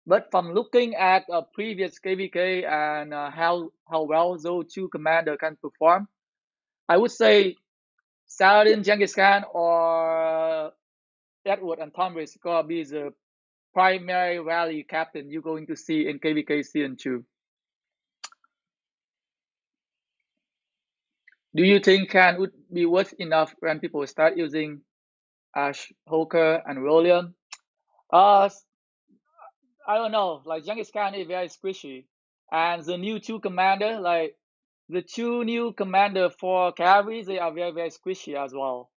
But from looking at previous KVK and how well those two commander can perform, I would say Saladin, Genghis Khan, or Edward and Thomas gonna be the primary rally captain you're going to see in KVK Season 2. Do you think Khan would be worth enough when people start using Ash, Hoker, and William? Uh, I don't know. Like Genghis Khan is very squishy, and the new two commander, like the two new commander for cavalry, they are very squishy as well.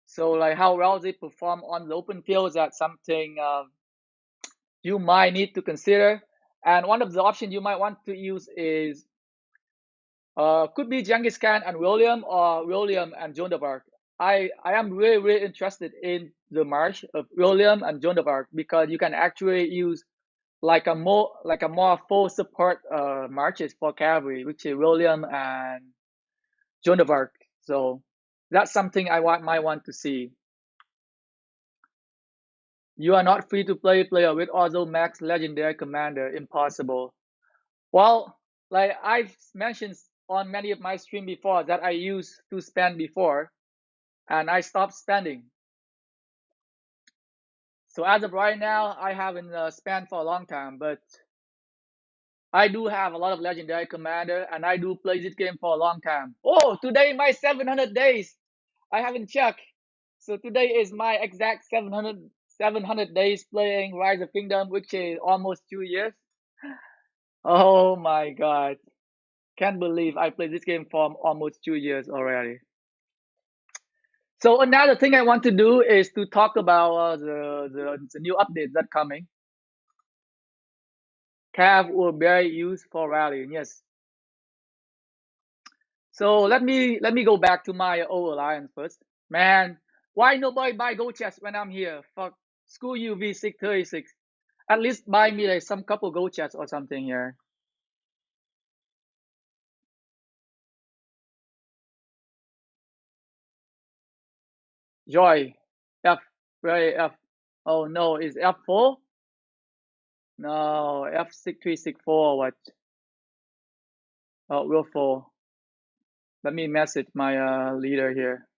So like how well they perform on the open field, that's something you might need to consider. And one of the options you might want to use is could be Genghis Khan and William, or William and Joan of Arc. I am really interested in the march of William and Joan of Arc because you can actually use like a more full support marches for cavalry, which is William and Joan of Arc. So that's something might want to see. You are not free to play player with also max legendary commander. Impossible. Well, like I've mentioned on many of my stream before that I used to spend before, and I stopped spending. So as of right now, I haven't spent for a long time, but I do have a lot of legendary commander, and I do play this game for a long time. Oh, today my 700 days. I haven't checked. So today is my exact 700 days playing Rise of Kingdom, which is almost 2 years. Oh my god. Can't believe I played this game for almost 2 years already. So another thing I want to do is to talk about the new updates that coming. Cav will be used for rallying, yes. So let me go back to my old alliance first. Man, why nobody buy gold chests when I'm here? Fuck, screw you V636. At least buy me like some couple gold chests or something here. Joy, F, right F. Oh no, is F4? No, F6364 what? Oh, will 4. Let me message my leader here.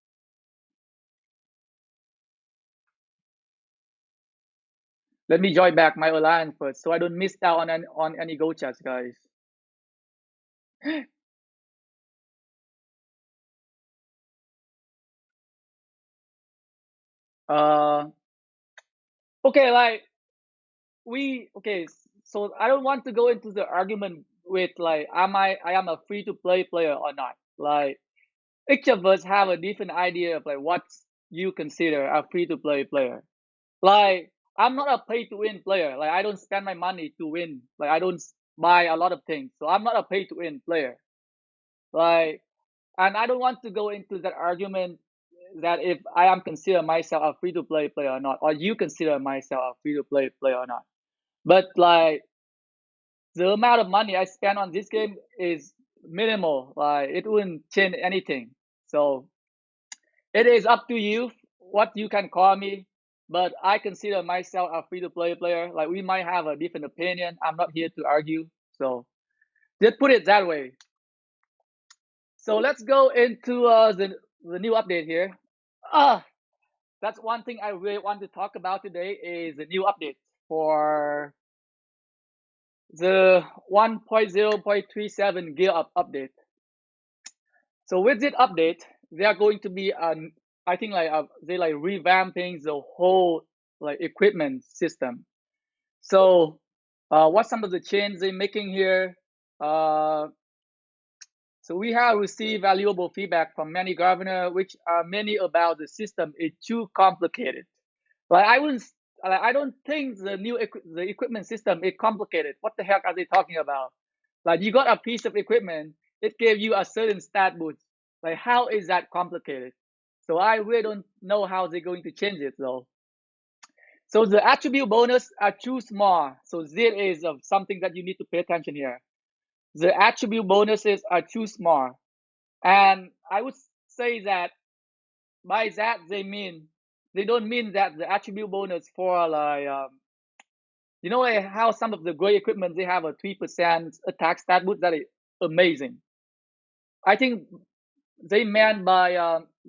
Let me join back my alliance first, so I don't miss out on any gold chests, guys. Uh, okay, like okay. So I don't want to go into the argument with like, I am a free to play player or not. Like each of us have a different idea of like what you consider a free to play player. Like I'm not a pay to win player. Like I don't spend my money to win. Like I don't buy a lot of things. So I'm not a pay to win player. Like, and I don't want to go into that argument that if I am consider myself a free to play player or not, or you consider myself a free to play player or not. But like the amount of money I spend on this game is minimal. Like it wouldn't change anything. So it is up to you what you can call me. But I consider myself a free to play player. Like we might have a different opinion. I'm not here to argue. So just put it that way. So let's go into the new update here. Ah, that's one thing I really want to talk about today is the new update for the 1.0.37 gear up update. So with this update, they are going to be I think like they like revamping the whole like equipment system. So what some of the changes they're making here? Uh, so we have received valuable feedback from many governors, which are many about the system is too complicated. Like I wouldn't, like, I don't think the equipment system is complicated. What the heck are they talking about? Like you got a piece of equipment, it gave you a certain stat boost. Like how is that complicated? So I really don't know how they're going to change it though. So the attribute bonus are too small. So this is something that you need to pay attention here. The attribute bonuses are too small. And I would say that by that they don't mean that the attribute bonus for like you know like how some of the great equipment they have a 3% attack stat boost that is amazing. I think they meant by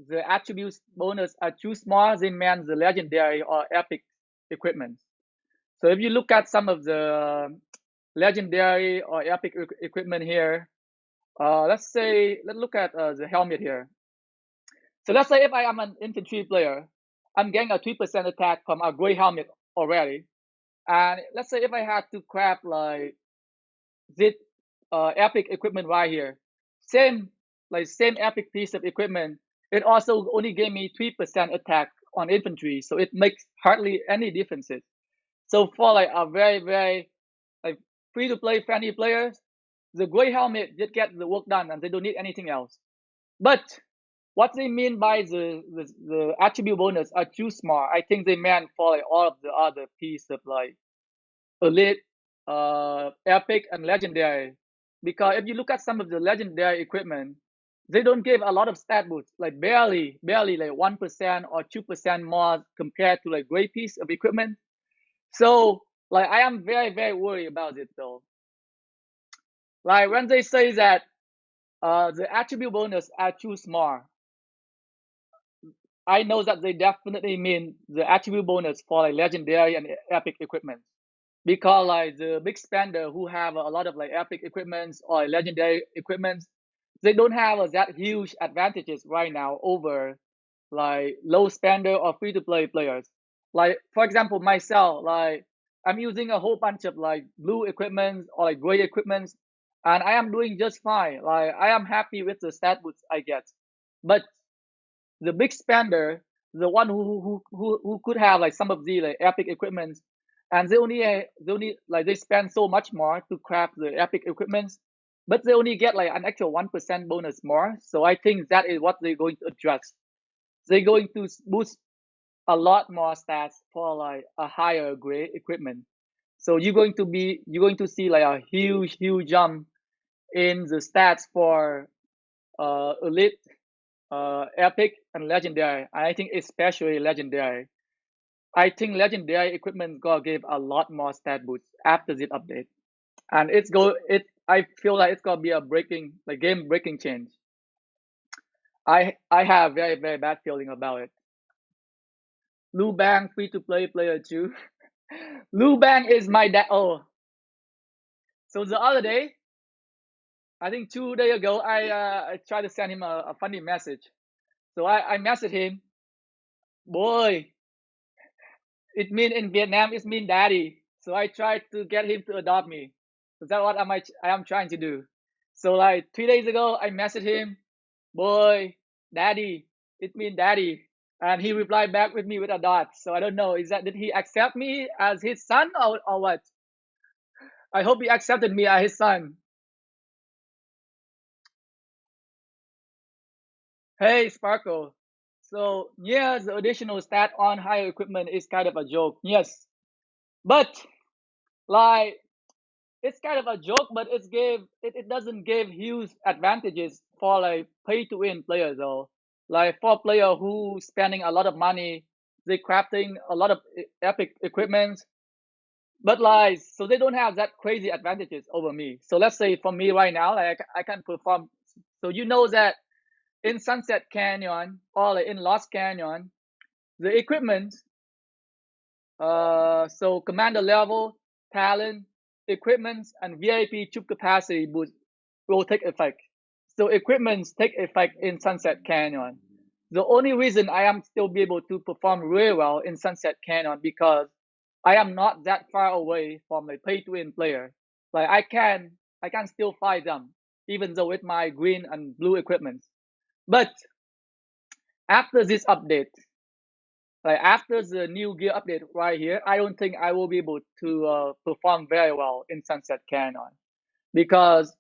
the attributes bonus are too small, they meant the legendary or epic equipment. So if you look at some of the legendary or epic equipment here, let's look at the helmet here. So let's say if I am an infantry player, I'm getting a 3% attack from a gray helmet already. And let's say if I had to craft like this epic equipment right here, same same epic piece of equipment, it also only gave me 3% attack on infantry, so it makes hardly any differences. So for like a very like free to play friendly players, the gray helmet just get the work done and they don't need anything else. But what they mean by the attribute bonus are too small. I think they meant for like all of the other piece of like elite, epic, and legendary. Because if you look at some of the legendary equipment, they don't give a lot of stat boosts, like barely like 1% or 2% more compared to like great piece of equipment. So like I am very worried about it though. Like when they say that the attribute bonus are too small, I know that they definitely mean the attribute bonus for like legendary and epic equipment. Because like the big spender who have a lot of like epic equipments or legendary equipments, they don't have that huge advantages right now over like low spender or free to play players. Like for example, myself, like I'm using a whole bunch of like blue equipments or like gray equipments, and I am doing just fine. Like I am happy with the stat boosts I get, but the big spender, the one who could have like some of the like epic equipments, and they only like they spend so much more to craft the epic equipments, but they only get like an actual 1% bonus more. So I think that is what they're going to address. They're going to boost a lot more stats for like a higher grade equipment. So you're going to see like a huge jump in the stats for elite, epic, and legendary. I think especially legendary. I think legendary equipment gonna give a lot more stat boosts after this update, and I feel like it's gonna be a breaking, like game breaking change. I have very bad feeling about it. Lu Bang free to play player too. Lu Bang is my dad. Oh, so the other day, I think 2 days ago, I tried to send him a funny message. So I messaged him, boy, it mean in Vietnam it mean daddy. So I tried to get him to adopt me. So that's what I am trying to do. So like 3 days ago, I messaged him, boy, daddy, it mean daddy, and he replied back with me with a dot. So I don't know, is that did he accept me as his son or what? I hope he accepted me as his son. Hey Sparkle. So yeah, the additional stat on higher equipment is kind of a joke. Yes, but like it's kind of a joke, but it doesn't give huge advantages for like pay to win players though. Like for player who spending a lot of money, they crafting a lot of epic equipment, but like so they don't have that crazy advantages over me. So let's say for me right now, like I can perform. So you know that in Sunset Canyon or like in Lost Canyon, the equipment, so commander level, talent, equipments, and VIP troop capacity will take effect. So equipments take effect in Sunset Canyon. The only reason I am still be able to perform really well in Sunset Canyon because I am not that far away from a pay to win player. Like I can still fight them even though with my green and blue equipment. But after this update, like after the new gear update right here, I don't think I will be able to perform very well in Sunset Canyon because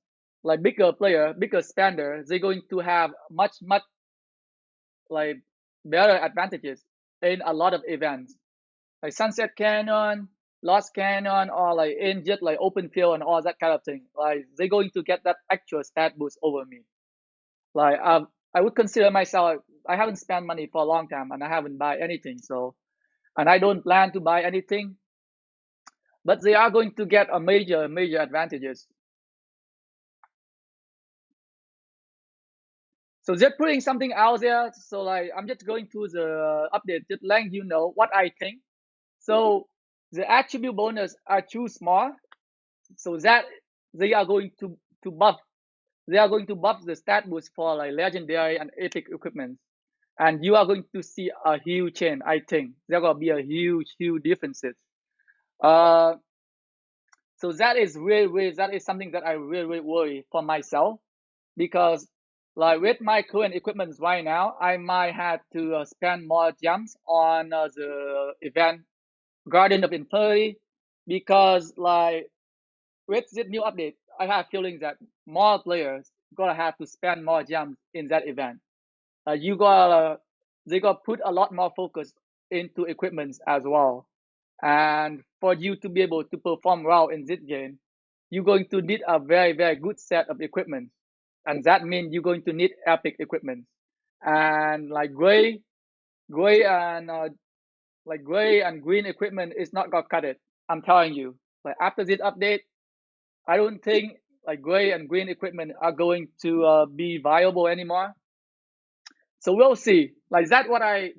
like bigger player, bigger spender, they're going to have much like better advantages in a lot of events like Sunset Canyon, Lost Canyon, or like in just like open field and all that kind of thing. Like they're going to get that actual stat boost over me. Like I would consider myself. I haven't spent money for a long time and I haven't buy anything. So and I don't plan to buy anything, but they are going to get a major advantages. So just putting something out there. So like I'm just going through the update, just letting you know what I think. So the attribute bonus are too small, so that they are going to buff. They are going to buff the stat boost for like legendary and epic equipment, and you are going to see a huge change. I think there gonna be a huge differences. Uh, so that is really that is something that I really worry for myself, because like with my current equipment right now, I might have to spend more gems on the event Garden of Infinity, because like with this new update, I have feeling that more players gonna have to spend more gems in that event. You gotta they gotta put a lot more focus into equipments as well. And for you to be able to perform well in this game, you're going to need a very good set of equipment, and that means you're going to need epic equipment. And like gray and gray and green equipment is not gonna cut it. I'm telling you. Like after this update, I don't think like gray and green equipment are going to be viable anymore. So we'll see. Like that what I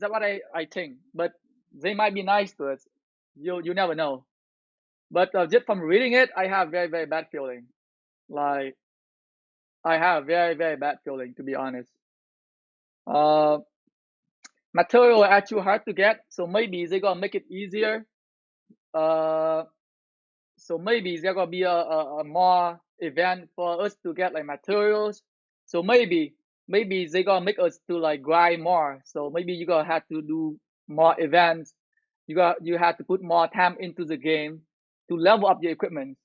think. But they might be nice to us. You never know. But just from reading it, I have very bad feeling. Like I have very bad feeling, to be honest. Uh, Material are actually hard to get, so maybe they're gonna make it easier. Uh, so maybe there gonna be a more event for us to get like materials. So maybe they gonna make us to like grind more. So maybe you gonna have to do more events. You have to put more time into the game to level up your equipment.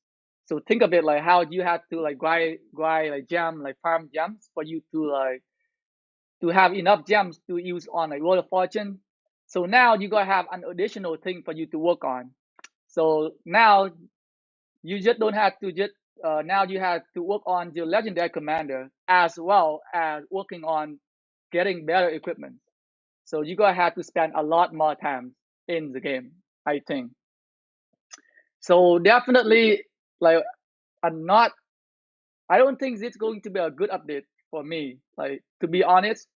So think of it like how you have to like grind like gem like farm gems for you to have enough gems to use on like Roll of Fortune. So now you gotta have an additional thing for you to work on. So now you just don't have to just now you have to work on your legendary commander as well as working on getting better equipment. So you're gonna have to spend a lot more time in the game, I think. So definitely, like, I'm not. I don't think it's going to be a good update for me. Like, to be honest,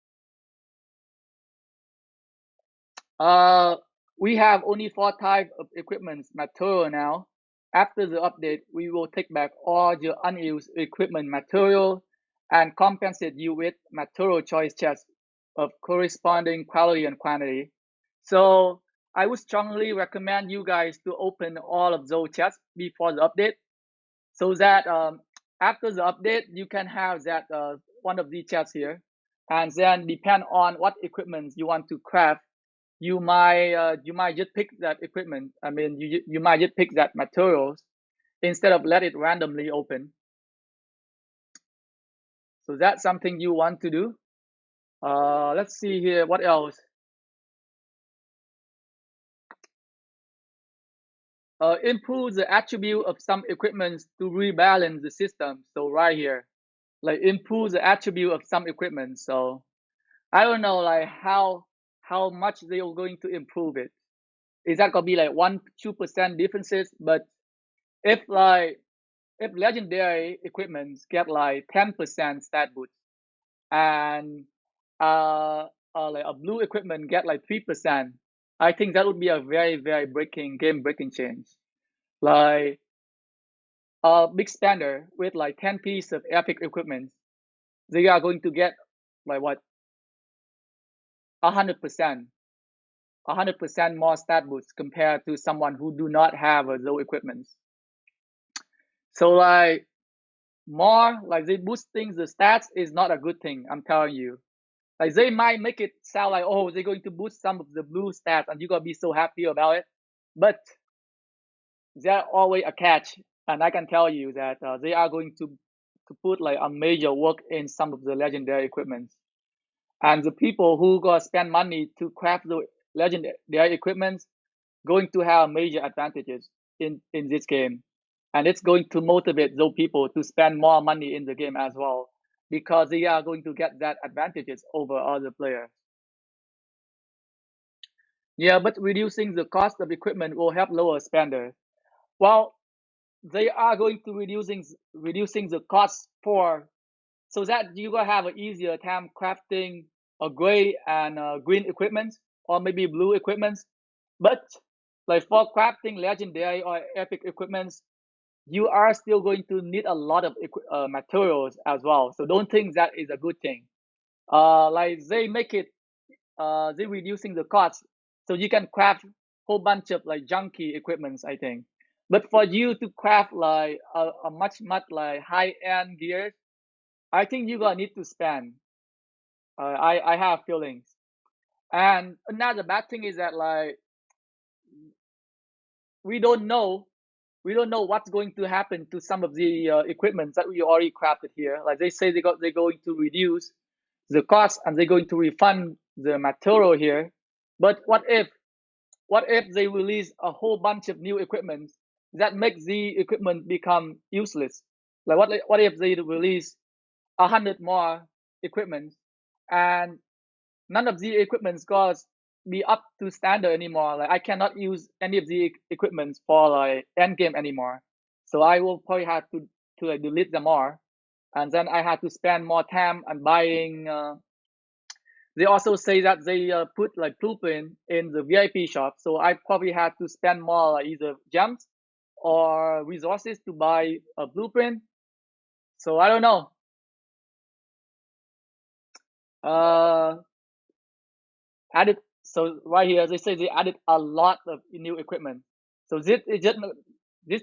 uh, we have only 4 types of equipment material now. After the update, we will take back all your unused equipment material and compensate you with material choice chests of corresponding quality and quantity. So I would strongly recommend you guys to open all of those chests before the update, so that after the update you can have that one of these chests here, and then depend on what equipment you want to craft, you might just pick that equipment. I mean, you might just pick that materials instead of let it randomly open. So that's something you want to do. Let's see here. What else? Improve the attribute of some equipment to rebalance the system. So right here, like improve the attribute of some equipment. So I don't know like how much they are going to improve it. Is that gonna be like 1-2% differences? But if like if legendary equipment get like 10% stat boost, and uh, like a blue equipment get like 3%, I think that would be a very breaking game breaking change. Like a big spender with like 10 pieces of epic equipment, they are going to get like what 100%, 100% more stat boost compared to someone who do not have those equipment. So like more like they boosting the stats is not a good thing. I'm telling you. Like they might make it sound like, oh, they're going to boost some of the blue stats and you're gonna be so happy about it. But there's always a catch, and I can tell you that they are going to put like a major work in some of the legendary equipment. And the people who gonna spend money to craft the legendary equipment going to have major advantages in this game, and it's going to motivate those people to spend more money in the game as well, because they are going to get that advantages over other players. Yeah, but reducing the cost of equipment will help lower spenders. Well, they are going to reducing the cost for so that you gonna have an easier time crafting a gray and green equipment, or maybe blue equipment. But like for crafting legendary or epic equipments, you are still going to need a lot of materials as well. So don't think that is a good thing. Like they make it, they reducing the cost, so you can craft whole bunch of like junky equipments, I think. But for you to craft like a much like high end gear, I think you're gonna need to spend. I have feelings. And another bad thing is that like we don't know we don't know what's going to happen to some of the equipment that we already crafted here. Like they say they're going to reduce the cost and they're going to refund the material here. But what if they release a whole bunch of new equipment that makes the equipment become useless? Like what if they release 100 more equipment and none of the equipments goes be up to standard anymore. Like I cannot use any of the equipments for like end game anymore. So I will probably have to like delete them all, and then I had to spend more time on buying. They also say that they put like blueprint in the VIP shop, so I probably had to spend more like either gems or resources to buy a blueprint. So I don't know. Uh, added so right here they say they added a lot of new equipment. So this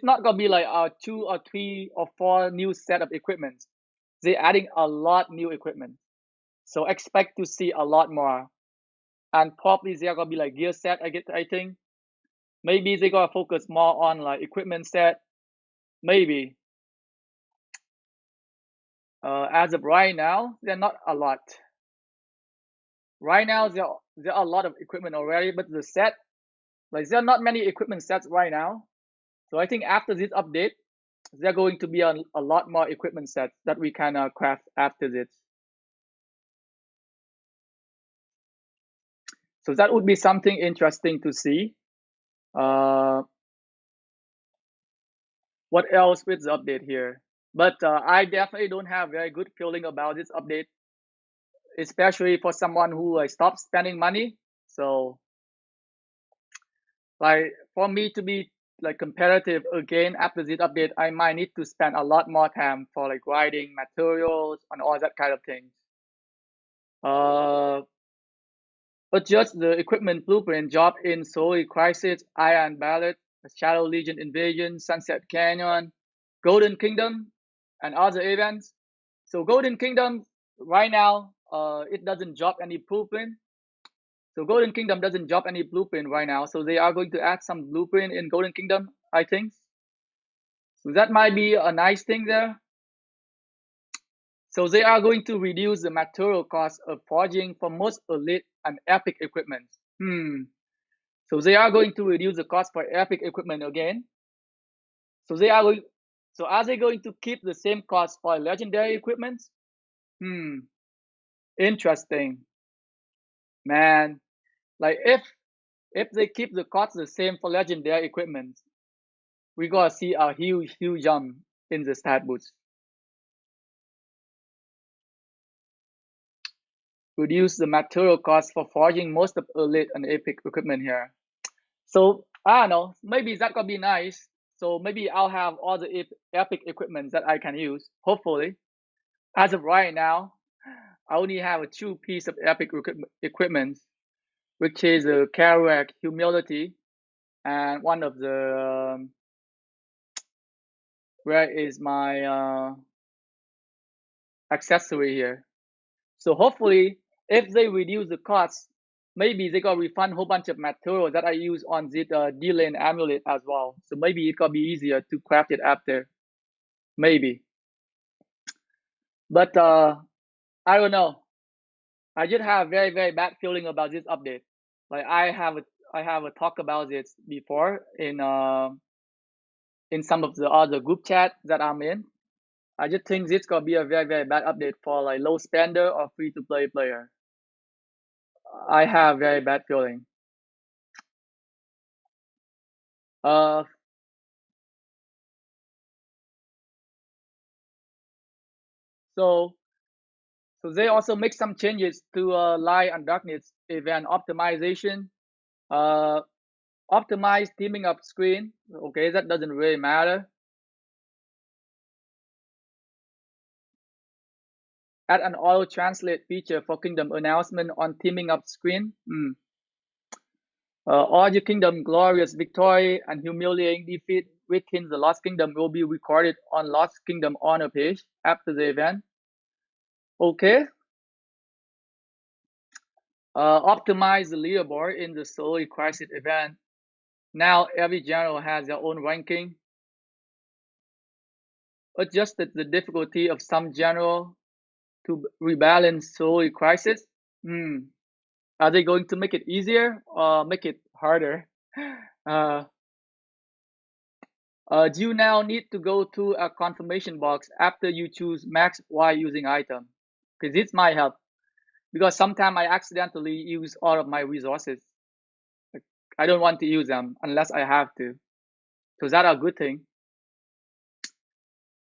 not gonna be like 2 or 3 or 4 new set of equipment. They adding a lot new equipment. So expect to see a lot more. And probably they're gonna be like gear set, I think. Maybe they gonna focus more on like equipment set. Maybe. As of right now, they're not a lot. Right now there are a lot of equipment already, but the set, like there are not many equipment sets right now. So I think after this update, there are going to be a lot more equipment sets that we can craft after this. So that would be something interesting to see. Uh, what else with the update here? But I definitely don't have very good feeling about this update, especially for someone who stopped spending money. So like for me to be like competitive again after this update, I might need to spend a lot more time for like grinding materials and all that kind of things. Uh, but just the equipment blueprint job in Soul Crisis, Iron Ballad, Shadow Legion Invasion, Sunset Canyon, Golden Kingdom, and other events. So Golden Kingdom right now, it doesn't drop any blueprint. So Golden Kingdom doesn't drop any blueprint right now. So they are going to add some blueprint in Golden Kingdom, I think. So that might be a nice thing there. So they are going to reduce the material cost of forging for most elite and epic equipment. So they are going to reduce the cost for epic equipment again. So they are going. So are they going to keep the same cost for legendary equipment? Hmm. Interesting, man. Like if they keep the cost the same for legendary equipment, we gotta see a huge jump in the stat boost. Reduce the material cost for forging most of elite and epic equipment here. So I don't know. Maybe that could be nice. So maybe I'll have all the epic equipment that I can use. Hopefully, as of right now, I only have a 2 piece of epic equipment, which is a Kerouac humility and one of the where is my accessory here. So hopefully, if they reduce the cost, maybe they got refund a whole bunch of material that I use on this D-Lane amulet as well. So maybe it could be easier to craft it after. Maybe. But I don't know. I just have very bad feeling about this update. Like I have a talk about this before in some of the other group chat that I'm in. I just think this gonna be a very bad update for like low spender or free to play player. I have very bad feeling. Uh, so So they also make some changes to light and darkness event optimization. Uh, Optimize teaming up screen. Okay, that doesn't really matter. Add an auto translate feature for kingdom announcement on teaming up screen. All your kingdom glorious victory and humiliating defeat within the Lost Kingdom will be recorded on Lost Kingdom honor page after the event. Okay. Optimize the leaderboard in the Solar Crisis event. Now every general has their own ranking. Adjusted the difficulty of some general to rebalance Solar Crisis. Hmm. Are they going to make it easier or make it harder? Uh, do you now need to go to a confirmation box after you choose max while using item? Because this might help. Because sometimes I accidentally use all of my resources. Like, I don't want to use them unless I have to. So that's a good thing.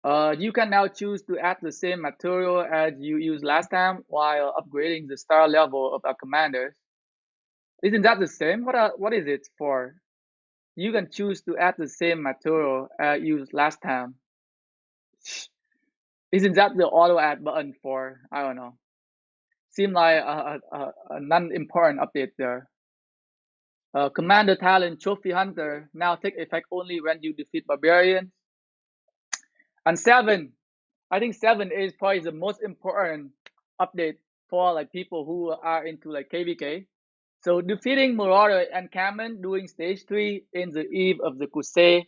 You can now choose to add the same material as you used last time while upgrading the star level of our commanders. Isn't that the same? What is it for? You can choose to add the same material as used last time. Isn't that the auto add button for? I don't know. Seem like a non-important update there. Commander Talent Trophy Hunter now take effect only when you defeat barbarians. And 7, I think 7 is probably the most important update for like people who are into like KVK. So defeating Marauder and Cameron during stage 3 in the eve of the crusade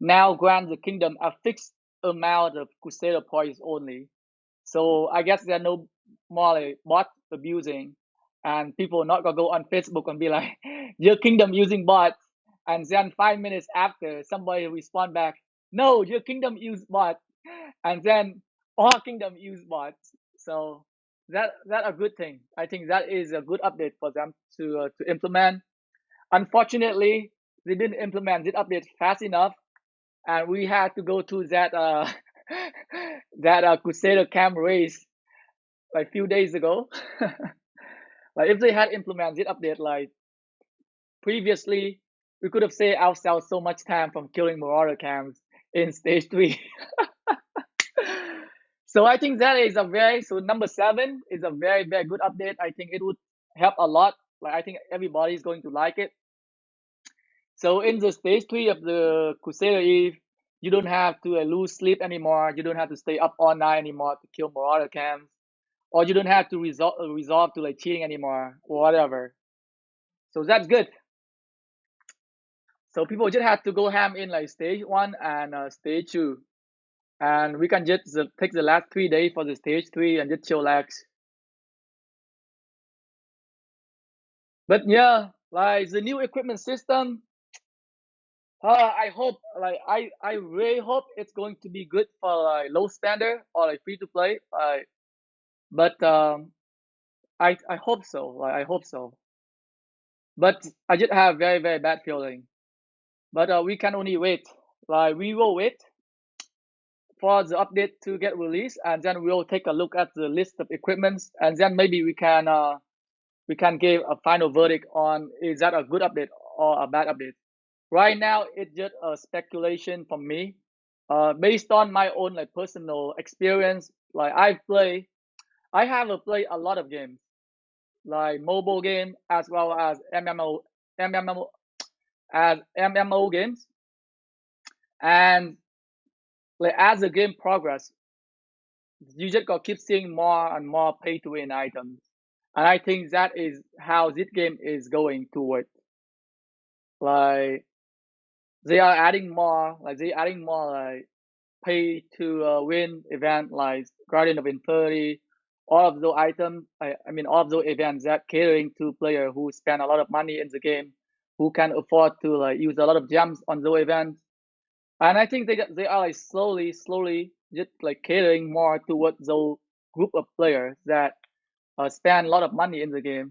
now grants the kingdom a fixed amount of Crusader points only. So I guess there are no more like bot abusing, and people not gonna go on Facebook and be like, "Your kingdom using bots," and then 5 minutes after somebody respond back, "No, your kingdom use bots," and then all kingdom use bots. So that a good thing. I think that is a good update for them to implement. Unfortunately, they didn't implement this update fast enough, and we had to go to that that Crusader camp race like few days ago. Like if they had implemented update like previously, we could have saved ourselves so much time from killing Marauder camps in stage 3. So I think that is a very so number 7 is a very good update. I think it would help a lot. Like I think everybody is going to like it. So in the stage 3 of the Crusader Eve, you don't have to lose sleep anymore. You don't have to stay up all night anymore to kill Marauder camps, or you don't have to resolve to like cheating anymore or whatever. So that's good. So people just have to go ham in like stage 1 and stage 2, and we can just take the last 3 days for the stage 3 and just chillax. But yeah, like the new equipment system, I hope like I really hope it's going to be good for like low spender or like free to play. But I hope so. Like I hope so. But I just have very bad feeling. But we can only wait. Like we will wait for the update to get released, and then we'll take a look at the list of equipments, and then maybe we can give a final verdict on is that a good update or a bad update. Right now, it's just a speculation from me, based on my own like personal experience. Like I have played a lot of games, like mobile game as well as MMO as MMO games, and like as the game progress, you just got keep seeing more and more pay to win items, and I think that is how this game is going toward. Like they adding more like pay to win event like Guardian of Infinity, all of those items. I mean all of those events that catering to player who spend a lot of money in the game, who can afford to like use a lot of gems on those events. And I think they are like slowly just like catering more towards those group of players that spend a lot of money in the game,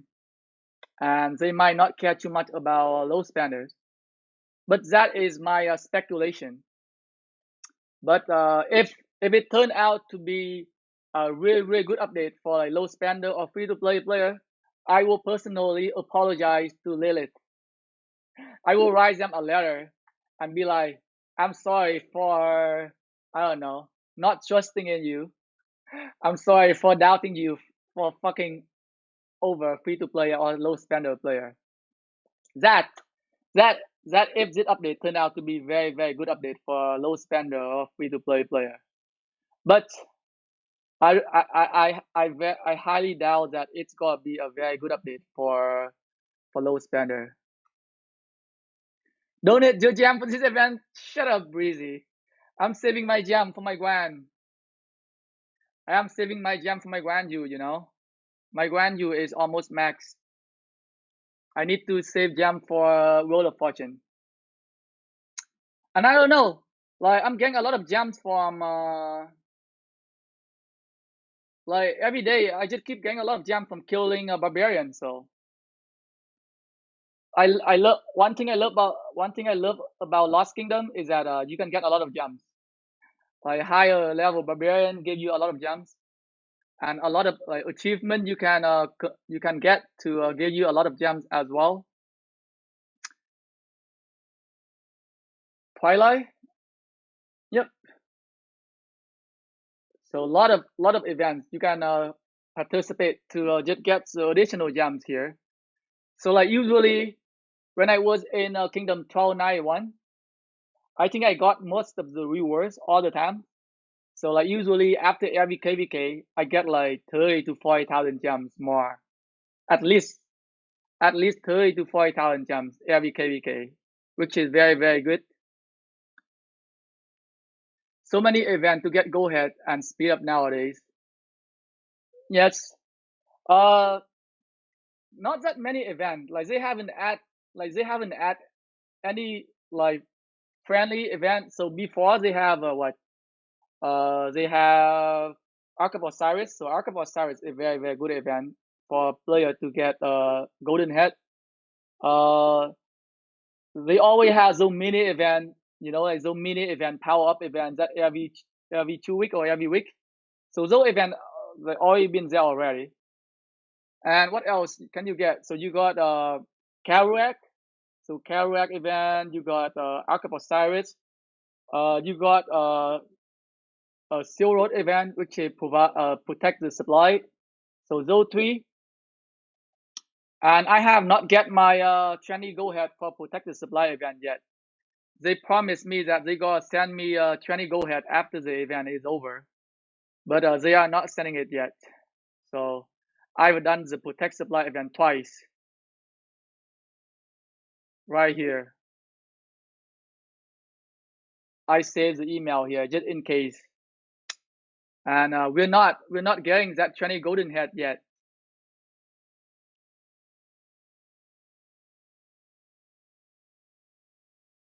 and they might not care too much about low spenders. But that is my speculation. But if it turned out to be a really really good update for like low spender or free to play player, I will personally apologize to Lilith. I will write them a letter and be like, I'm sorry for, I don't know, not trusting in you. I'm sorry for doubting you for fucking over free to play or low spender player. That that that FZ update turned out to be very very good update for low spender or free to play player. But I highly doubt that it's gonna be a very good update for low spender. Donate your gem for this event. Shut up, Breezy. I'm saving my gem for my Guan. I am saving my gem for my Guan Yu, you know? My Guan Yu is almost max. I need to save gem for Roll of Fortune. And I don't know. Like I'm getting a lot of gems from like every day I just keep getting a lot of gems from killing a barbarian, so I love one thing I love about Lost Kingdom is that you can get a lot of gems. Like higher level barbarian give you a lot of gems, and a lot of like achievement you can get to give you a lot of gems as well. Twilight, yep. So a lot of events you can participate to just get the additional gems here. So like usually when I was in Kingdom 1291, I think I got most of the rewards all the time. So like usually after every KVK, I get like 30 to 40,000 gems more. At least at least 30 to 40,000 gems every KVK, which is very very good. So many events to get go ahead and speed up nowadays. Yes. Uh not that many events. Like they haven't add any like friendly event. So before they have what they have Ark of Osiris. So Ark of Osiris is a very very good event for player to get golden head. Uh, they always have those mini event, you know, like those mini event power up events that every 2 week or every week. So those event they already been there already. And what else can you get? So you got Kerouac. So Kerouac event. You got Ark of Osiris. You got a Seal Road event, which is provide protect the supply. So those three. And I have not get my trendy go ahead for protect the supply event yet. They promised me that they gonna send me a trendy go ahead after the event is over, but they are not sending it yet. So I've done the protect supply event twice right here. I saved the email here just in case. And we're not getting that trendy golden head yet.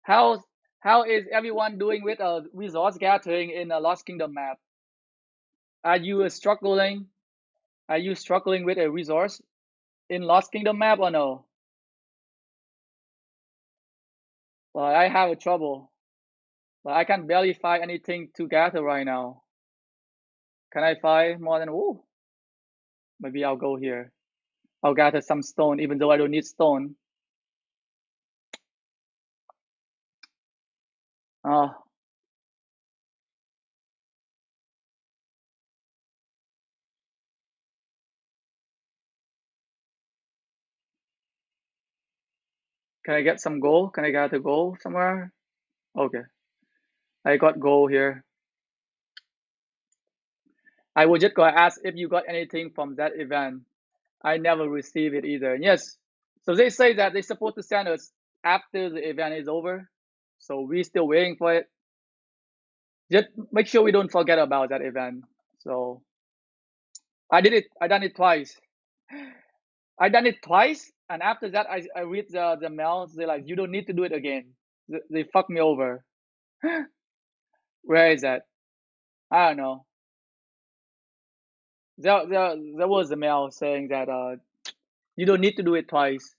How how is everyone doing with a resource gathering in a Lost Kingdom map? Are you struggling? Are you struggling with a resource in Lost Kingdom map or no? Well, I have a trouble. Well, I can barely find anything to gather right now. Can I find more than ooh? Maybe I'll go here. I'll gather some stone, even though I don't need stone. Oh, can I get some gold? Can I gather gold somewhere? Okay, I got gold here. I was just gonna ask if you got anything from that event. I never received it either. Yes, so they say that they're supposed to send us after the event is over. So we're still waiting for it. Just make sure we don't forget about that event. So I did it. I done it twice. I done it twice, and after that, I read the mails. They like you don't need to do it again. They fucked me over. Where is that? I don't know. There was a mail saying that you don't need to do it twice.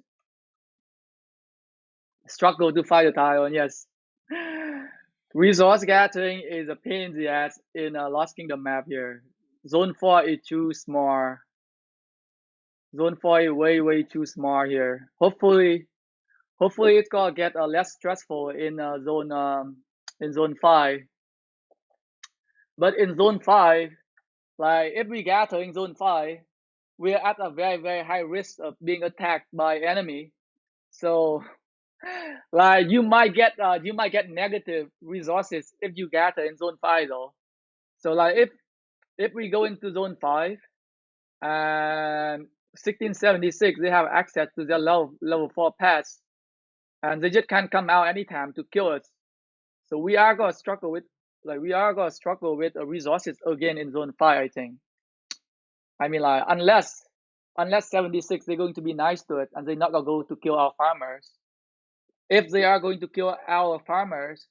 Struggle to find the title. Yes. Resource gathering is a pain in the ass in a Lost Kingdom map here. Zone 4 is too small. Zone 4 is way too small here. Hopefully it's gonna get less stressful in zone 5. But in zone 5, like if we gather in zone 5, we are at a very high risk of being attacked by enemy. So like you might get negative resources if you gather in zone 5 though. So like if we go into zone 5 and 1676 they have access to their level 4 pass, and they just can't come out anytime to kill us. So we are gonna struggle with resources again in zone 5, I think. I mean, like unless 76 they're going to be nice to it and they're not gonna go to kill our farmers. If they are going to kill our farmers,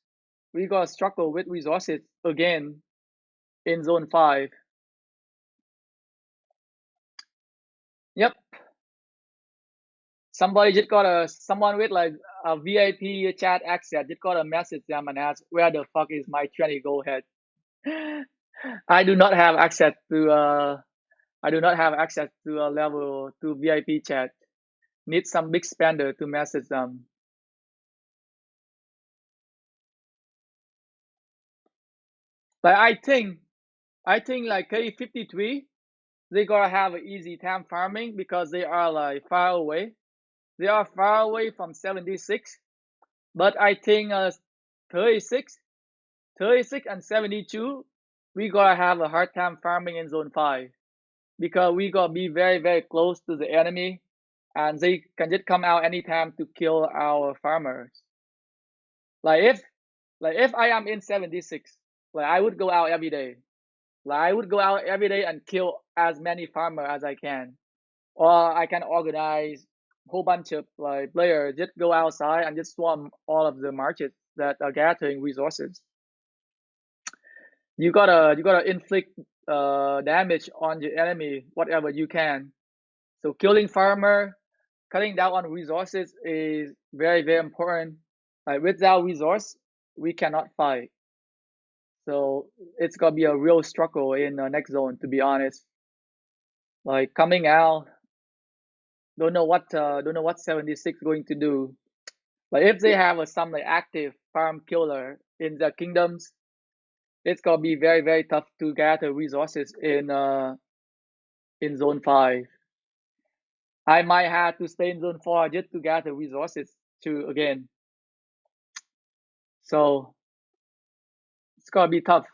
we gonna struggle with resources again in zone 5. Yep. Someone with like a VIP chat access just got a message them and ask where the fuck is my 20 go ahead. I do not have access to a level 2 VIP chat. Need some big spender to message them. Like I think like K53 they gotta have an easy time farming because they are like far away. They are far away from 76, but I think 36, 36 and 72 we gotta have a hard time farming in zone 5 because we gotta be very close to the enemy and they can just come out anytime to kill our farmers. Like if I am in 76, like I would go out every day. Like I would go out every day and kill as many farmer as I can. Or I can organize a whole bunch of like players just go outside and just swarm all of the markets that are gathering resources. You gotta inflict damage on your enemy whatever you can. So killing farmer, cutting down on resources is very important. Like without resource, we cannot fight. So it's gonna be a real struggle in the next zone, to be honest. Like coming out, don't know what 76 going to do. Like if they have some like active farm killer in the kingdoms, it's gonna be very tough to gather resources in zone 5. I might have to stay in zone 4 just to gather resources to again. So it's gonna be tough.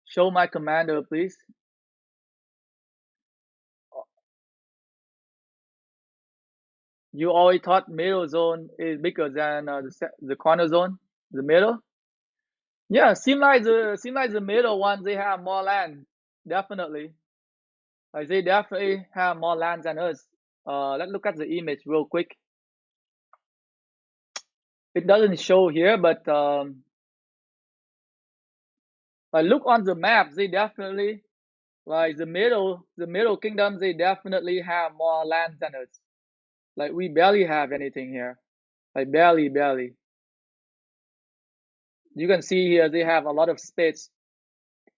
Show my commander, please. You always thought middle zone is bigger than the corner zone, the middle. Yeah, seem like the middle ones they have more land, definitely. Like they definitely have more land than us. Let's look at the image real quick. It doesn't show here, but like look on the map. They definitely like the middle kingdoms. They definitely have more land than us. Like we barely have anything here. Like barely. You can see here they have a lot of space.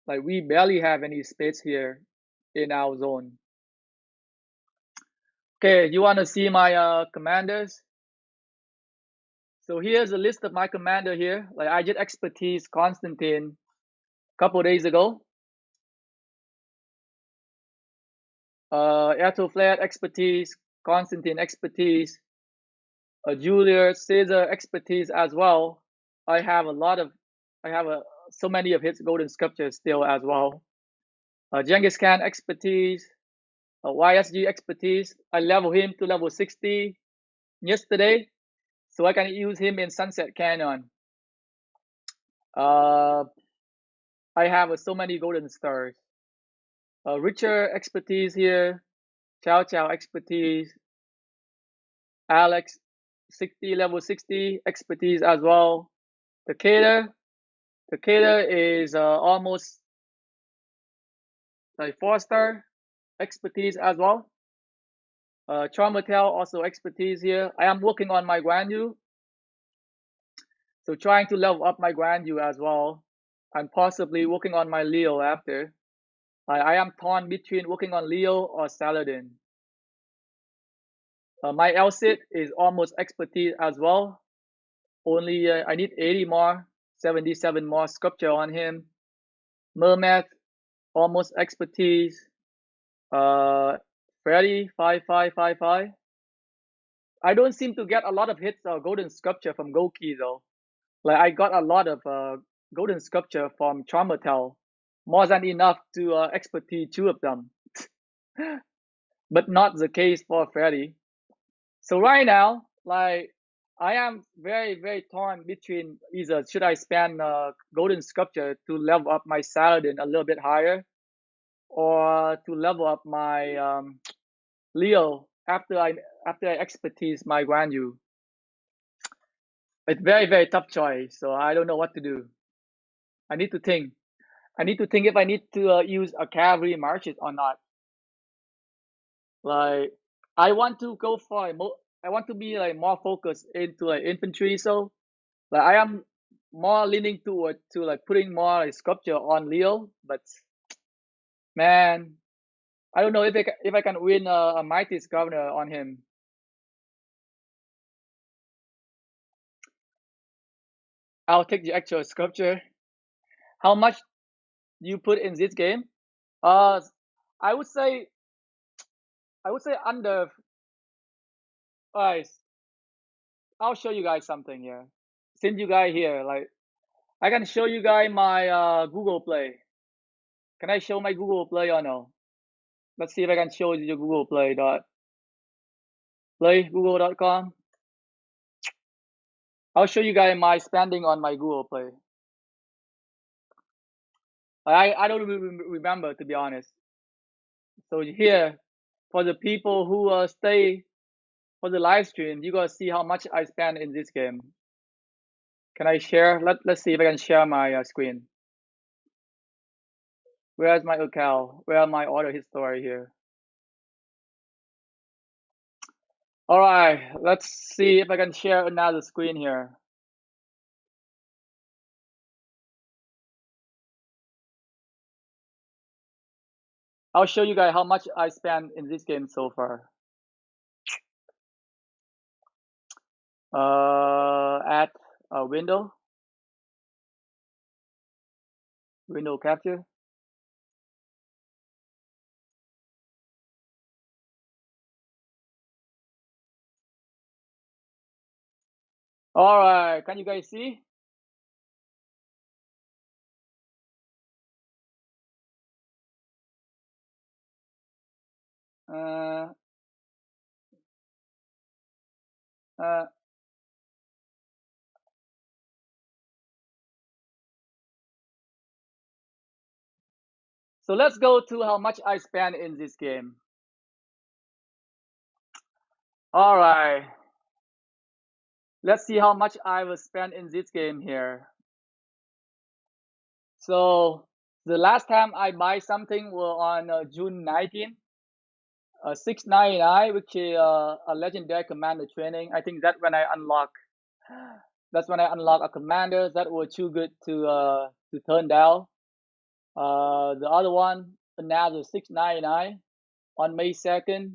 Like we barely have any space here in our zone. Okay, you want to see my commanders? So here's a list of my commander here. Like I just expertise Constantine a couple days ago. Ethelflaed expertise, Constantine expertise, Julius Caesar expertise as well. I have a lot of, I have so many of his golden sculptures still as well. Genghis Khan expertise, YSG expertise. I level him to level 60 yesterday, so I can use him in Sunset Canyon. Uh, I have so many golden stars. Richard expertise here, Chow Chow expertise, Alex 60 level 60 expertise as well. Takeda, Takeda is almost like 4-star expertise as well. Charmatel also expertise here. I am working on my Guan Yu, so trying to level up my Guan Yu as well. and possibly working on my Leo after. I am torn between working on Leo or Saladin. My Elcid is almost expertise as well. Only I need 80 more, 77 more sculpture on him. Mermath, almost expertise. Freddy, 5555. I don't seem to get a lot of hits or golden sculpture from Goki though. Like I got a lot of golden sculpture from Charmatel, more than enough to expertise two of them, but not the case for Freddy. So right now, like I am very torn between either should I spend golden sculpture to level up my Saladin a little bit higher, or to level up my Leo after I expertise my Guanyu. It's very tough choice, so I don't know what to do. I need to think. I need to think if I need to use a cavalry marches or not. Like I want to go for I want to be like more focused into like infantry, so like I am more leaning toward to like putting more like sculpture on Leo, but man, I don't know if I can win a Mighty's Governor on him. I'll take the actual sculpture. How much do you put in this game? Uh, I would say under. Guys, I'll show you guys something here. Since you guys here, like I can show you guys my Google Play. Can I show my Google Play or no? Let's see if I can show you Google Play google.com. I'll show you guys my spending on my Google Play. I don't remember, to be honest. So here, for the people who stay for the live stream, you gotta see how much I spend in this game. Can I share? Let's see if I can share my screen. Where's my account? Where are my order history here? All right, let's see if I can share another screen here. I'll show you guys how much I spent in this game so far. Add a window capture. All right, can you guys see? Uh, uh, so let's go to how much I spent in this game. All right, let's see how much I will spend in this game here. So the last time I buy something was on June 19th. 699, which is a legendary commander training. I think that's when I unlock. That's when I unlock a commander that was too good to turn down. The other one, another 699 on May 2nd.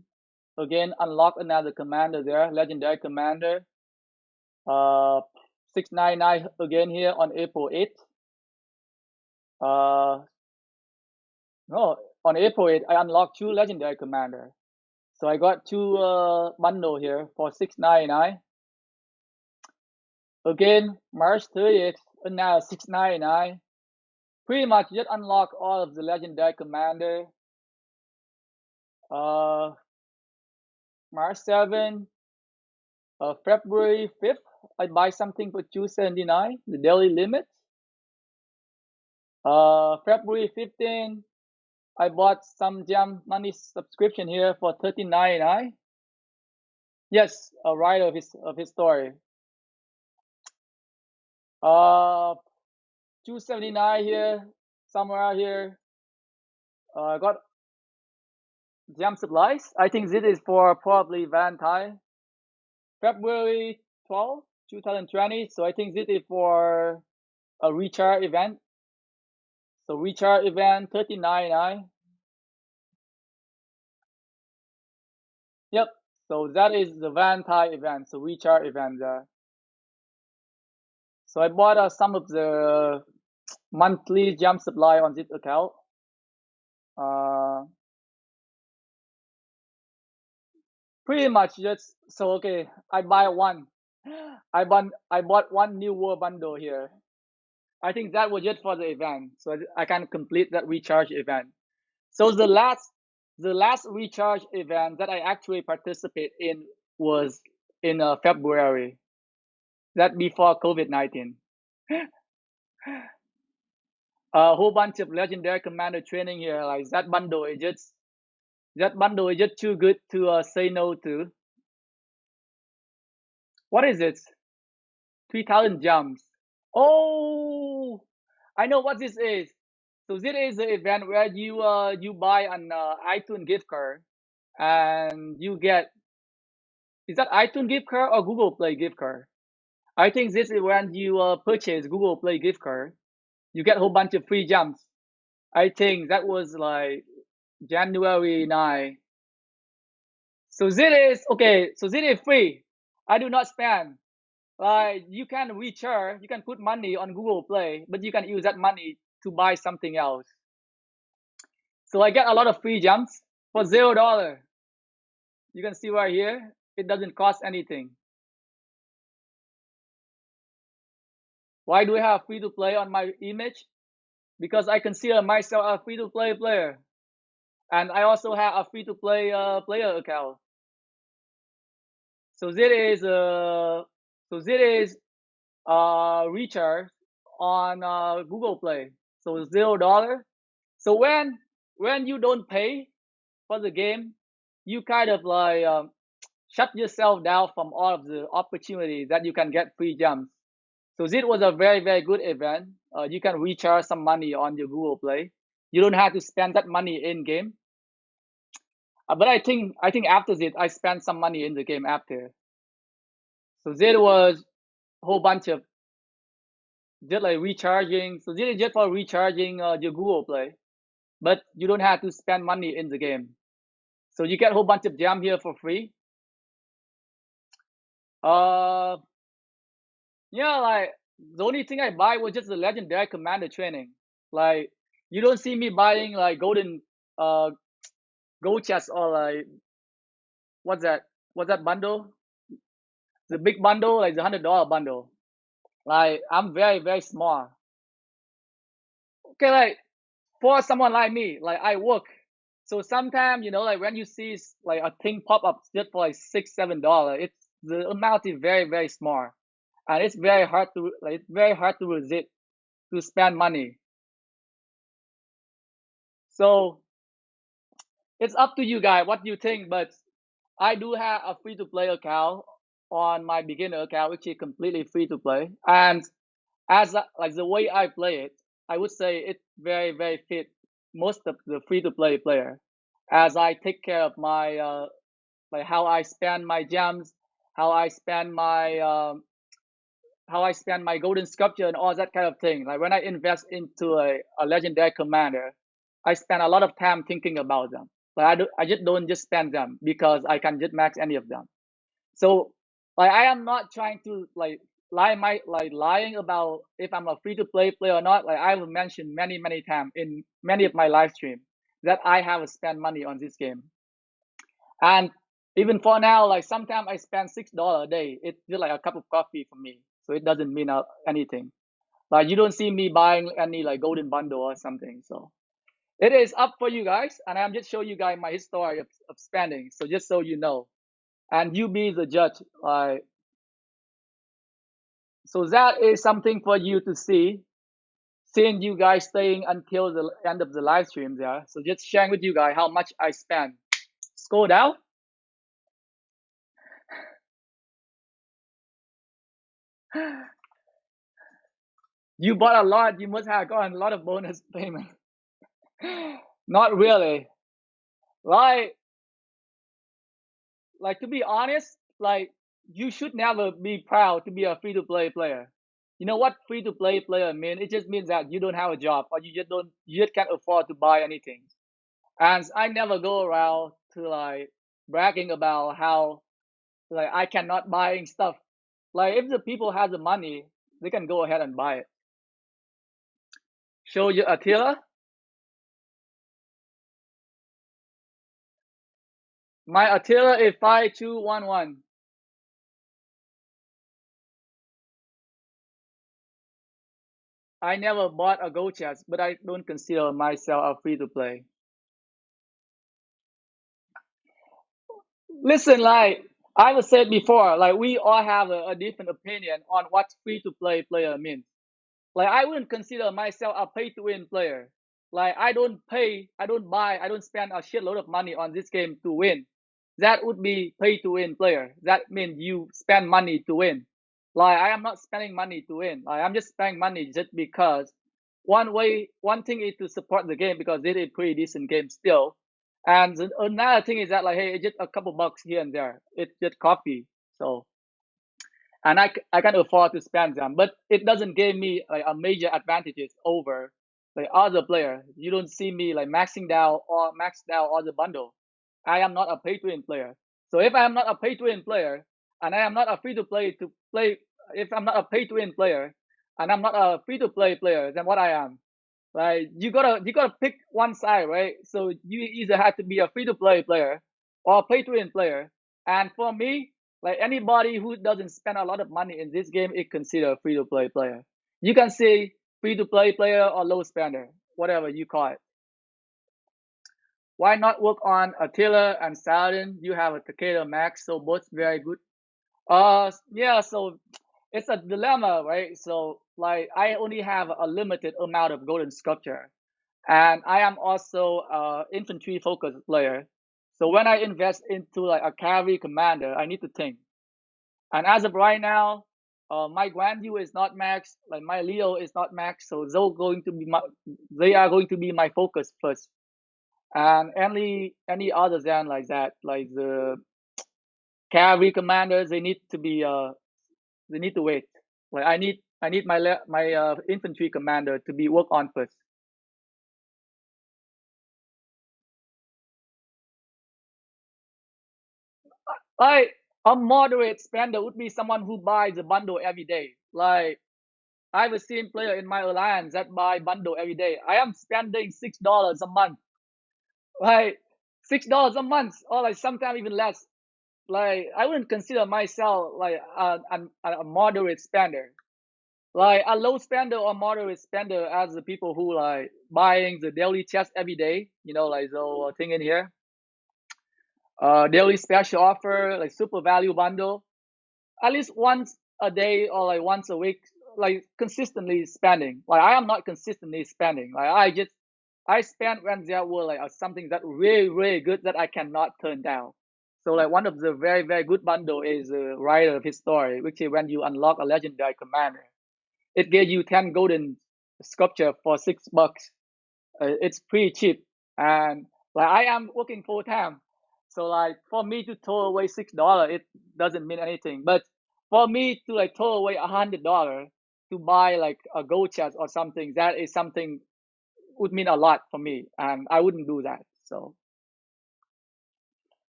Again, unlock another commander there, legendary commander. 699 again here on April 8th. No, on April 8th, I unlocked two legendary commander. So I got two bundle here for 699. Again, March 30th, another 699. Pretty much just unlock all of the legendary commander. March 7th, February 5th, I buy something for 279, the daily limit. February 15th, I bought some gem money subscription here for 13.99. Yes, a writer of his story. 279 here, somewhere here. I got gem supplies. I think this is for probably Valentine. February 12th, 2020. So I think this is for a recharge event. So recharge event 39. Yep. So that is the Valentine event. So recharge event there. So I bought some of the monthly gem supply on this account. Uh, Pretty much just so okay. I buy one. I bought one new war bundle here. I think that was just for the event, so I can complete that recharge event. So the last recharge event that I actually participate in was in February. That before COVID-19. A whole bunch of legendary commander training here. Like that bundle is just too good to say no to. What is it? 3,000 jumps. Oh, I know what this is. So this is the event where you buy an iTunes gift card and you get, is that iTunes gift card or Google Play gift card? I think this is when you purchase Google Play gift card, you get a whole bunch of free jumps. I think that was like January 9. So this is okay. So this is free. I do not spend. You can recharge, you can put money on Google Play, but you can use that money to buy something else. So I get a lot of free jumps for $0. You can see right here, it doesn't cost anything. Why do I have free to play on my image? Because I consider myself a free to play player, and I also have a free to play player account. So this is recharge on Google Play. So $0. So when you don't pay for the game, you kind of like shut yourself down from all of the opportunities that you can get free jumps. So this was a very very good event. You can recharge some money on your Google Play. You don't have to spend that money in game. But I think after this, I spent some money in the game after. So there was a whole bunch of just like recharging. So this is just for recharging your Google Play, but you don't have to spend money in the game. So you get a whole bunch of gem here for free. Uh, yeah, like the only thing I buy was just the legendary commander training. Like you don't see me buying like uh gold chest or like what's that? What's that bundle? The big bundle, like the $100 bundle. Like I'm very very small. Okay, like for someone like me, like I work. So sometimes like when you see like a thing pop up just for like $6 7, it's the amount is very very small, and it's very hard to resist to spend money. So it's up to you guys what you think, but I do have a free to play account on my beginner account, which is completely free to play. And like the way I play it, I would say it very very fit most of the free to play player, as I take care of my like how I spend my gems, how I spend my golden sculpture and all that kind of thing. Like when I invest into a legendary commander, I spend a lot of time thinking about them. Like I just don't just spend them because I can just max any of them. So like I am not trying to like lying about if I'm a free to play player or not. Like I will mention many times in many of my live stream that I have spent money on this game. And even for now, like sometimes I spend $6 a day. It's just like a cup of coffee for me. So it doesn't mean anything. Like you don't see me buying any like golden bundle or something. So it is up for you guys, and I'm just showing you guys my history of spending. So just so you know, and you be the judge. So that is something for you to see. Seeing you guys staying until the end of the live stream there. So just sharing with you guys how much I spend. Scroll down. You bought a lot. You must have gotten a lot of bonus payment. Not really. Like, to be honest, like you should never be proud to be a free to play player. You know what free to play player mean? It just means that you don't have a job or you just can't afford to buy anything. And I never go around to like bragging about how like I cannot buying stuff. Like if the people have the money, they can go ahead and buy it. Show you Attila. My Attila is 5211. I never bought a gold chest, but I don't consider myself a free to play. Listen, like I was said before, like we all have a different opinion on what free to play player means. Like I wouldn't consider myself a pay to win player. Like I don't pay, I don't buy, I don't spend a shitload of money on this game to win. That would be pay to win player. That means you spend money to win. Like I am not spending money to win. Like I'm just spending money just because one thing is to support the game because it is pretty decent game still. And another thing is that like hey, it's just a couple bucks here and there. It's just coffee. So and I can afford to spend them, but it doesn't give me like a major advantages over like other player. You don't see me like maxing down or maxed out all the bundle. I am not a pay to win player. So if I am not a pay to win player and I am not a free to play, if I'm not a pay to win player and I'm not a free to play player, then what I am? Like you gotta pick one side, right? So you either have to be a free to play player or a pay to win player. And for me, like anybody who doesn't spend a lot of money in this game is considered a free to play player. You can say free to play player or low spender, whatever you call it. Why not work on Attila and Saladin? You have a Takeda Max, so both very good. Yeah, so it's a dilemma, right? So like I only have a limited amount of golden sculpture, and I am also a infantry focused player. So when I invest into like a cavalry commander, I need to think. And as of right now, my Guanyu is not max, like my Leo is not max, so they are going to be my focus first. And any other than like that, like the cavalry commanders, they need to wait. Like I need my infantry commander to be worked on first. Like a moderate spender would be someone who buys a bundle every day. Like I have a seen player in my alliance that buy bundle every day. I am spending $6 a month. Like $6 a month, or like sometimes even less. Like I wouldn't consider myself like a moderate spender. Like a low spender or moderate spender as the people who like buying the daily chest every day. You know, like the thing in here, daily special offer, like super value bundle. At least once a day or like once a week, like consistently spending. Like I am not consistently spending. Like I spend when there were like something that really good that I cannot turn down. So like one of the very good bundle is Rider of History, which is when you unlock a legendary commander. It gives you 10 golden sculpture for $6. It's pretty cheap, and like I am working full time, so like for me to throw away $6, it doesn't mean anything. But for me to like throw away $100 to buy like a gold chest or something, that is something would mean a lot for me, and I wouldn't do that. So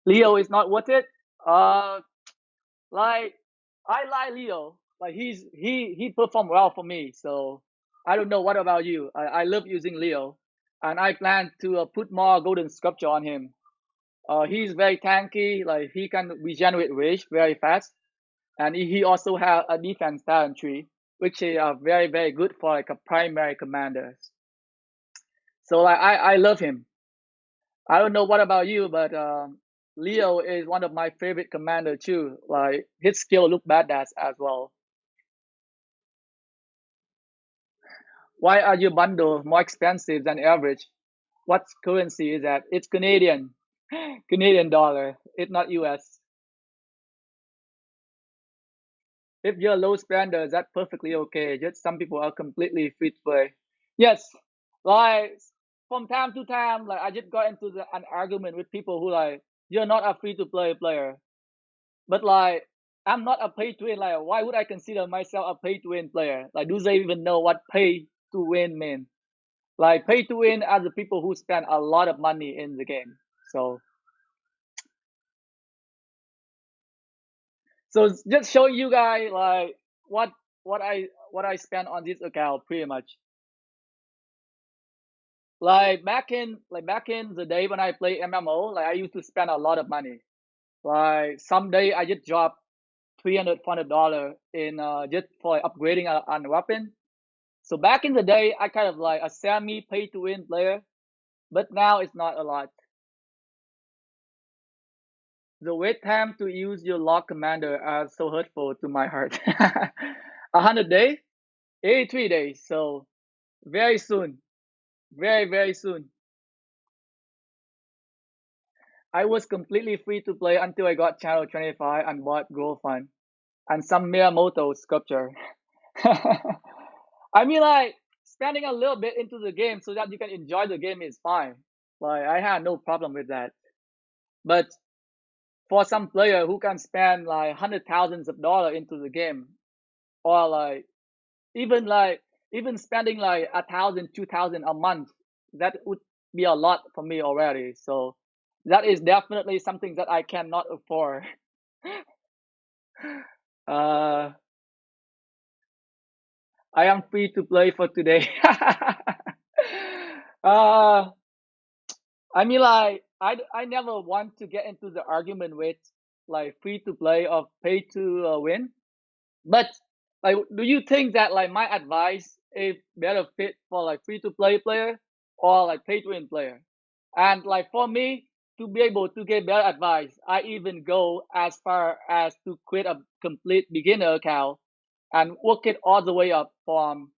Leo is not worth it. Uh, like I like Leo. Like he performed well for me. So I don't know. What about you? I love using Leo, and I plan to put more golden sculpture on him. He's very tanky. Like he can regenerate rage very fast, and he also has a defense talent tree, which is very good for like a primary commander. So like I love him. I don't know what about you, but Leo is one of my favorite commander too. Like his skill look badass as well. Why are your bundle more expensive than average? What currency is that? It's Canadian. Canadian dollar. It's not US. If you're a low spender, that's perfectly okay. Just some people are completely free to play. Yes. Like from time to time, like I just got into an argument with people who like you're not a free to play player. But like I'm not a pay to win. Like, why would I consider myself a pay to win player? Like, do they even know what pay to win mean? Like, pay to win are the people who spend a lot of money in the game. So, so just showing you guys like what what I spend on this account pretty much. Like back in the day when I play MMO, like I used to spend a lot of money. Like someday I just drop 300 $400 in just for upgrading a weapon. So back in the day, I kind of like a semi pay to win player, but now it's not a lot. The wait time to use your lock commander are so hurtful to my heart. 100 days, 83 days. So very soon, very soon. I was completely free to play until I got channel 25 and bought Gold Fund and some Miyamoto sculpture. I mean, like spending a little bit into the game so that you can enjoy the game is fine. Like I had no problem with that. But for some player who can spend like hundred thousands of dollars into the game, or even like even spending like 1,000, 2,000 a month, that would be a lot for me already. So that is definitely something that I cannot afford. uh, I am free to play for today. uh, I mean, like I never want to get into the argument with like free to play or pay to win. But like, do you think that like my advice is better fit for like free to play player or like pay to win player? And like for me to be able to get better advice, I even go as far as to create a complete beginner account and work it all the way up from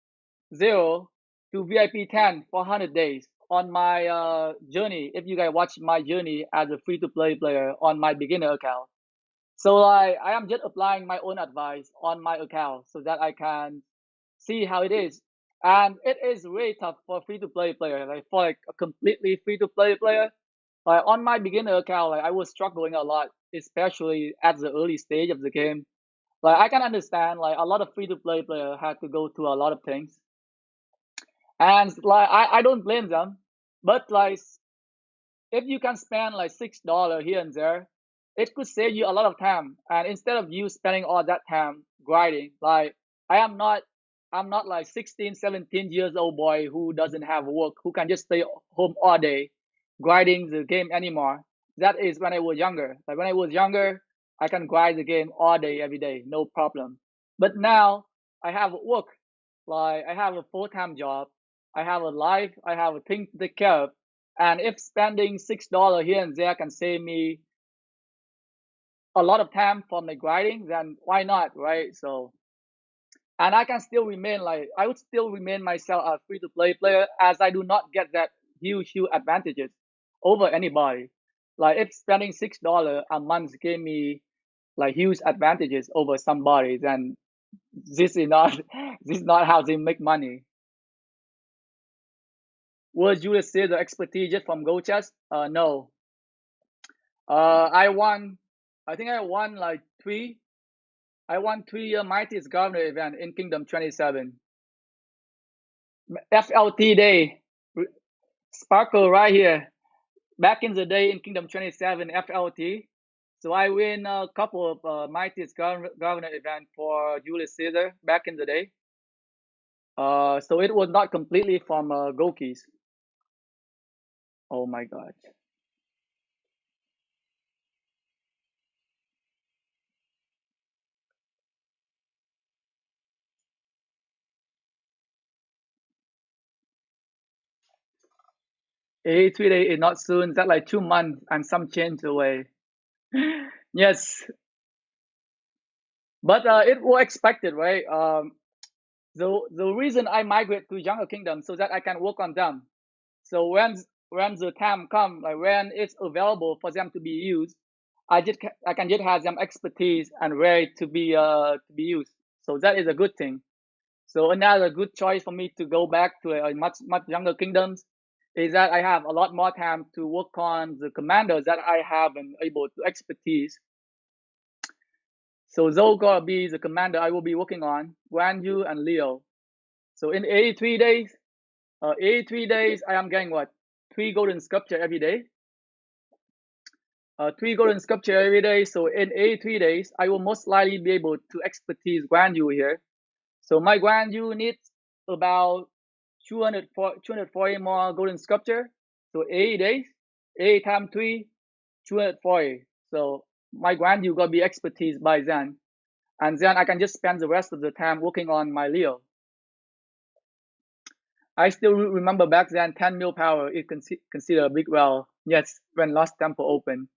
0 to VIP 10 for 100 days on my journey. If you guys watch my journey as a free to play player on my beginner account, so like I am just applying my own advice on my account so that I can see how it is. And it is really tough for free to play player. Like for like a completely free to play player, like on my beginner account, like I was struggling a lot, especially at the early stage of the game. Like I can understand like a lot of free to play player had to go through a lot of things. And like I don't blame them. But like if you can spend like $6 here and there, it could save you a lot of time. And instead of you spending all that time grinding, like I am not, I'm not like 16, 17 years old boy who doesn't have work, who can just stay home all day grinding the game anymore. That is when I was younger. Like when I was younger, I can grind the game all day, every day, no problem. But now I have work. Like I have a full-time job. I have a life. I have a thing to take care of. And if spending $6 here and there can save me a lot of time for my grinding, then why not, right? So, and I can still remain like I would still remain myself a free to play player as I do not get that huge advantages over anybody. Like if spending $6 a month gave me like huge advantages over somebody, then this is not this is not how they make money. Was Julius Caesar expertise just from Go Chess? No. I won. I think I won like three. I won 3 year Mightiest Governor event in Kingdom 27. FLT day. Sparkle right here. Back in the day in Kingdom 27 FLT. So I win a couple of Mightiest Governor event for Julius Caesar back in the day. So it was not completely from Gokis. Oh my god. 83 days is not soon. That's like 2 months and some change away. Yes, but it was expected, right? The reason I migrate to Jungle Kingdom so that I can work on them. So when the time come, like when it's available for them to be used, I can just have them expertise and ready to be used. So that is a good thing. So another good choice for me to go back to a much younger kingdoms is that I have a lot more time to work on the commanders that I haven't able to expertise. So those gonna be the commander I will be working on, Guan Yu and Leo. So in 83 days, I am getting what? 3 golden sculpture every day. 3 golden sculpture every day. So in 83 days, I will most likely be able to expertise Guan Yu here. So my Guan Yu needs about 240 more golden sculpture. So 80 days, 80 times 3, 240. So my Guan Yu gonna be expertise by then. And then I can just spend the rest of the time working on my Leo. I still remember back then 10 mil power is considered a big well. Yes, when Lost Temple opened.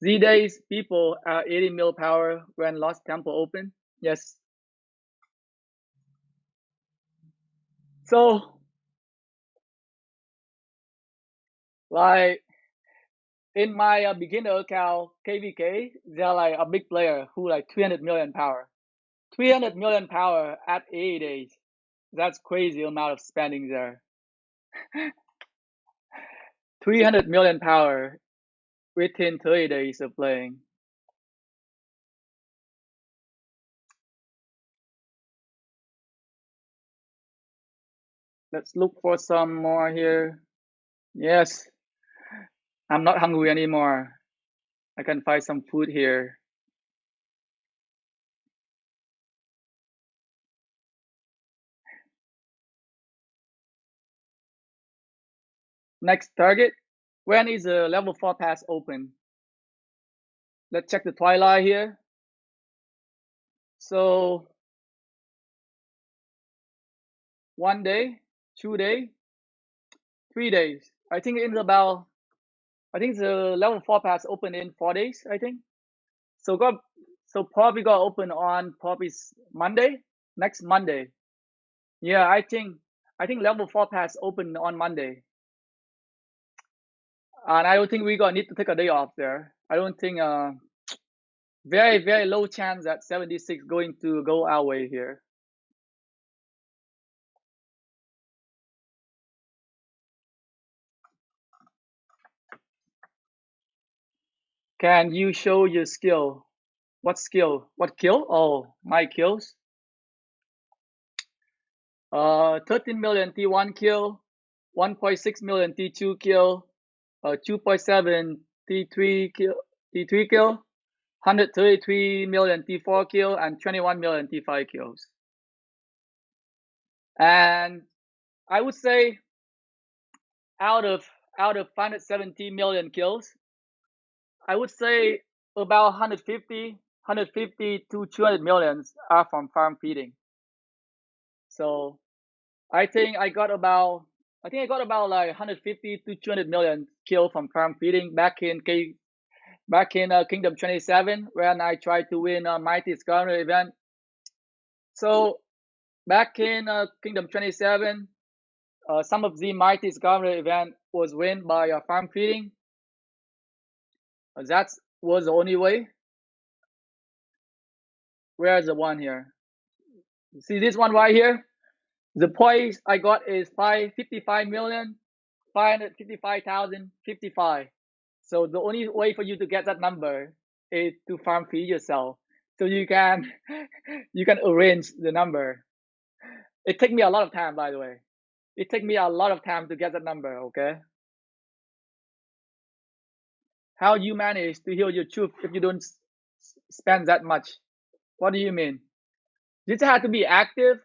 These days, people are 80 mil power when Lost Temple opened. Yes. So, like, in my beginner account, KVK, they're like a big player who like 300 million power. 300 million power at 80 days. That's crazy amount of spending there. 300 million power within 30 days of playing. Let's look for some more here. Yes, I'm not hungry anymore. I can find some food here. Next target. When is the level 4 pass open? Let's check the twilight here. So 1 day, 2 day, 3 days. I think the level 4 pass open in 4 days, I think. So probably got open on probably Monday, next Monday. Yeah, I think level 4 pass open on Monday. And I don't think we gonna need to take a day off there. I don't think very, very low chance that 76 going to go our way here. Can you show your skill? What skill? What kill? Oh, my kills. 13 million T1 kill, 1.6 million T2 kill, 2.7 T3 kill, T3 kill, 133 million T4 kill, and 21 million T5 kills. And I would say out of 570 million kills, I would say about 150 to 200 millions are from farm feeding. So I think I got about like 150 to 200 million kill from farm feeding back in Kingdom 27 when I tried to win a Mighty Skarner event. So back in Kingdom 27, some of the Mighty Skarner event was win by farm feeding. That was the only way. Where's the one here? You see this one right here? The points I got is 555,555,055. So the only way for you to get that number is to farm feed yourself. So you can you can arrange the number. It took me a lot of time, by the way. It took me a lot of time to get that number. Okay. How you manage to heal your troops if you don't spend that much? What do you mean? You just have to be active,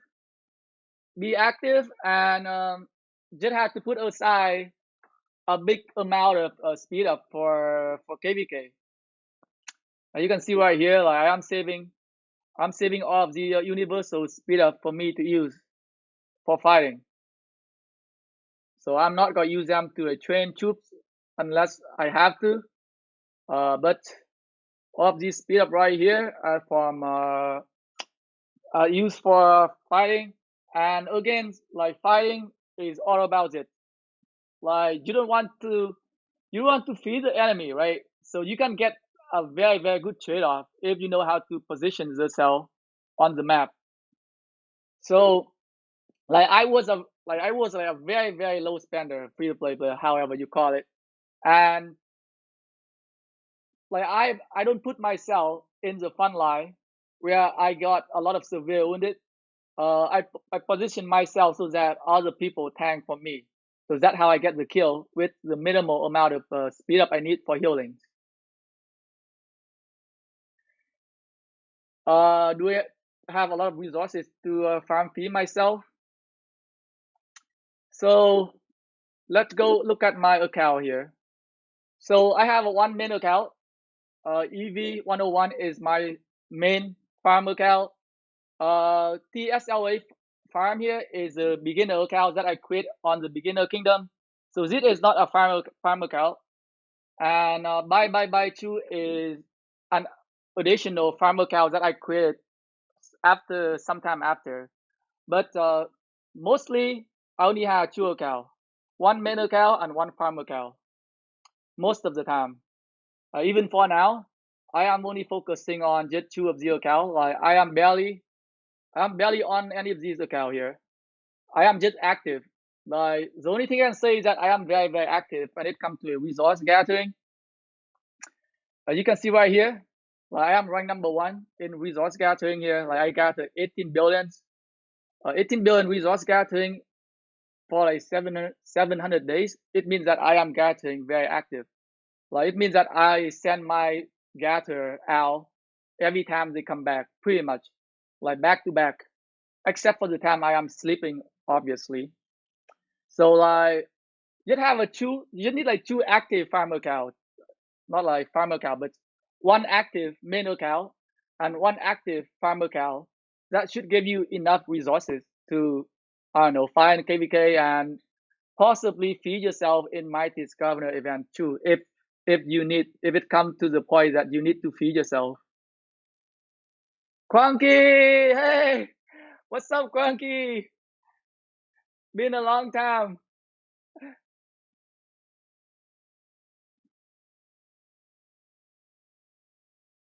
and just have to put aside a big amount of speed up for KVK. You can see right here, like I'm saving all of the universal speed up for me to use for fighting. So I'm not gonna use them to train troops unless I have to. But all of these speed up right here are from used for fighting. And again, like fighting is all about it. Like you want to feed the enemy, right? So you can get a very, very good trade-off if you know how to position yourself on the map. So I was like a very, very low spender, free to play player, however you call it. And like I don't put myself in the front line where I got a lot of severe wounded. I position myself so that other people tank for me. So that's how I get the kill with the minimal amount of speed up I need for healing. Do I have a lot of resources to farm feed myself? So let's go look at my account here. So I have a one main account. EV 101 is my main farm account. TSLA farm here is a beginner account that I create on the beginner kingdom. So this is not a farm account. And by 2 is an additional farm account that I created after sometime after. But mostly I only have two accounts, one main account and one farm account most of the time. Even for now, I am only focusing on just two of the account. Like I'm barely on any of these account here. I am just active. Like the only thing I can say is that I am very active when it comes to resource gathering. You can see right here, like I am rank number one in resource gathering here. Like I got 18 billions, 18 billion resource gathering for like 700 days. It means that I am gathering very active. Like it means that I send my gather out every time they come back, pretty much, like back to back, except for the time I am sleeping, obviously. So like you need like two active farm accounts, not like farm account, but one active main account and one active farm account. That should give you enough resources to, I don't know, find KVK and possibly feed yourself in Mighty's Governor event too, if it comes to the point that you need to feed yourself. Quanky, hey, what's up, Quanky? Been a long time.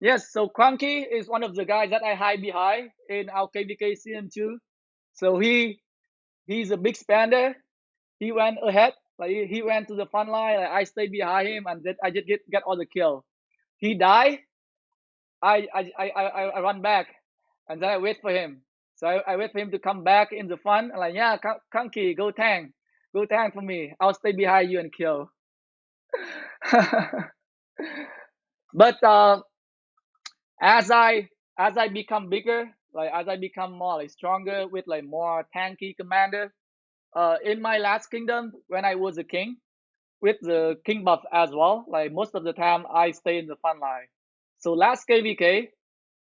Yes, so Quanky is one of the guys that I hide behind in our KVK season 2. So he's a big spender. He went ahead, like he went to the front line. Like I stayed behind him, and then I just get all the kill. He died. I run back, and then I wait for him. So I wait for him to come back in the front. I'm like, yeah, Kanki, go tank for me. I'll stay behind you and kill. But as I become bigger, like as I become more like stronger with like more tanky commander, in my last kingdom when I was a king with the king buff as well, like most of the time I stay in the front line. So last KVK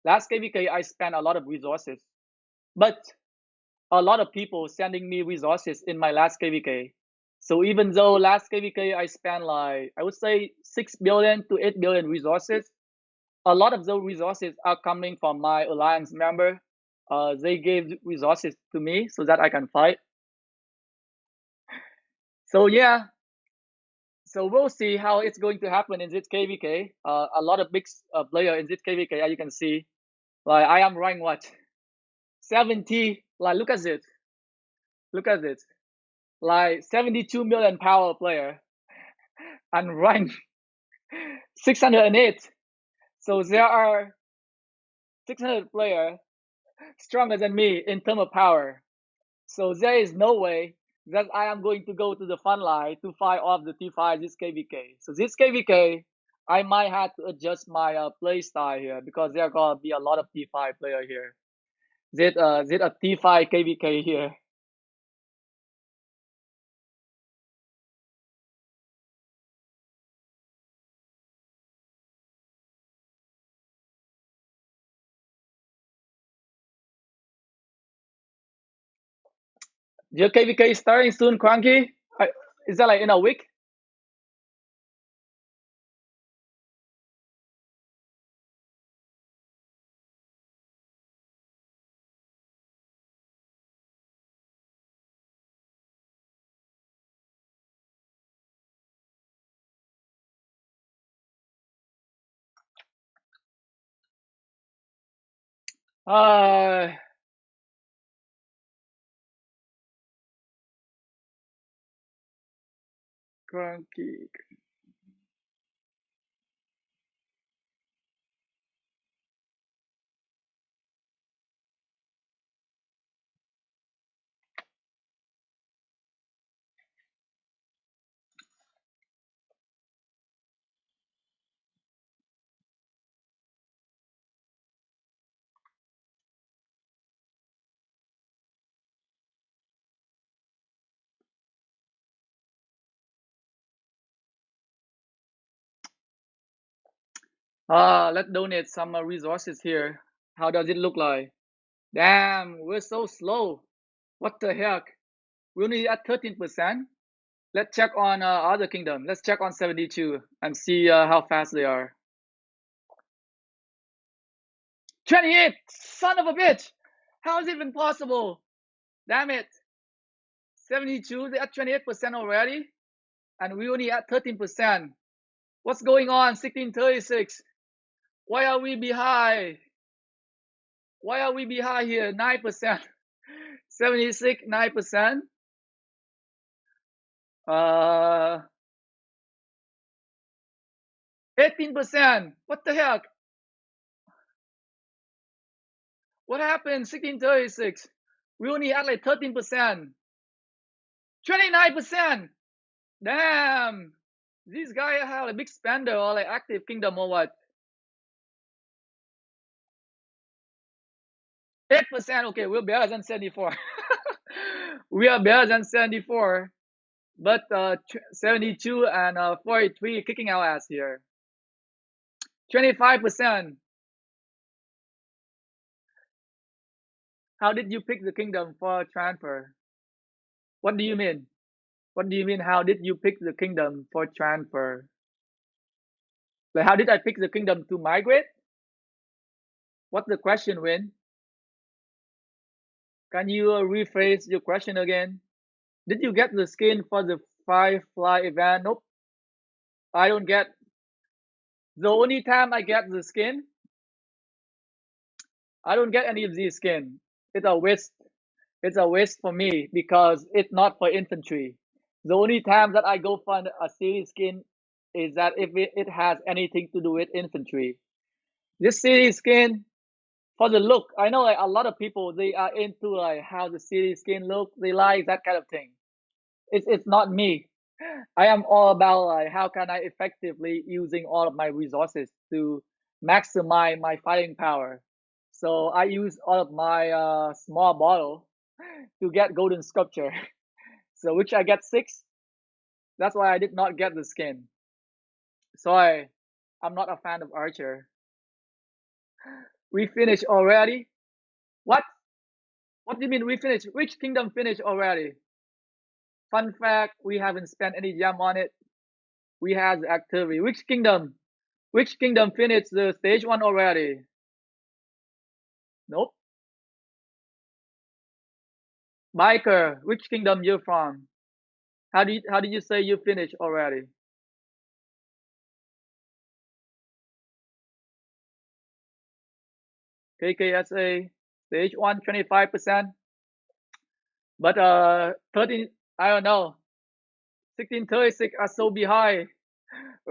I spent a lot of resources, but a lot of people sending me resources in my last KVK. So even though last KVK I spent like I would say 6 billion to 8 billion resources, a lot of those resources are coming from my alliance member. They gave resources to me so that I can fight. So yeah, so we'll see how it's going to happen in this KVK. A lot of big player in this KVK, as you can see. Like I am rank what 70. Like look at it. Like 72 million power player and rank 608. So there are 600 player stronger than me in terms of power. So there is no way that I am going to go to the front line to fight off the T5 this KVK. So this KVK, I might have to adjust my play style here because there are gonna be a lot of T5 player here. Is it a T5 KVK here? Your KVK is starting soon, Cranky? Is that like in a week? Uh, Cranky. Let's donate some resources here. How does it look like? Damn, we're so slow. What the heck? We're only at 13%. Let's check on other kingdom. Let's check on 72 and see how fast they are. 28! Son of a bitch! How is it even possible? Damn it. 72, they're at 28% already. And we only at 13%. What's going on? 1636. Why are we behind? Why are we behind here? 9%. 76, 9%. 18%. What the heck? What happened? 1636. We only had like 13%. 29%. Damn. These guys have a big spender or like active kingdom or what? 8%. Okay, we're better than 74. We are better than 74. But 72 and 43 kicking our ass here. 25%. How did you pick the kingdom for transfer? What do you mean? What do you mean? How did you pick the kingdom for transfer? Like, how did I pick the kingdom to migrate? What's the question, Win? Can you rephrase your question again? Did you get the skin for the Firefly event? Nope, I don't get. The only time I get the skin, I don't get any of these skin. It's a waste. It's a waste for me because it's not for infantry. The only time that I go for a series skin is that if it has anything to do with infantry. This series skin for the look, I know like a lot of people they are into like how the series skin look. They like that kind of thing. It's not me. I am all about like how can I effectively using all of my resources to maximize my fighting power. So I use all of my small bottle to get golden sculpture. So which I get 6. That's why I did not get the skin. Sorry, I'm not a fan of Archer. We finished already? What? What do you mean we finished? Which kingdom finished already? Fun fact, we haven't spent any gem on it. We had the activity. Which kingdom? Which kingdom finished the stage 1 already? Nope. Biker, which kingdom you from? How did you say you finished already? KKSA, stage 1, 25%. But 13, I don't know. 1636 are so behind.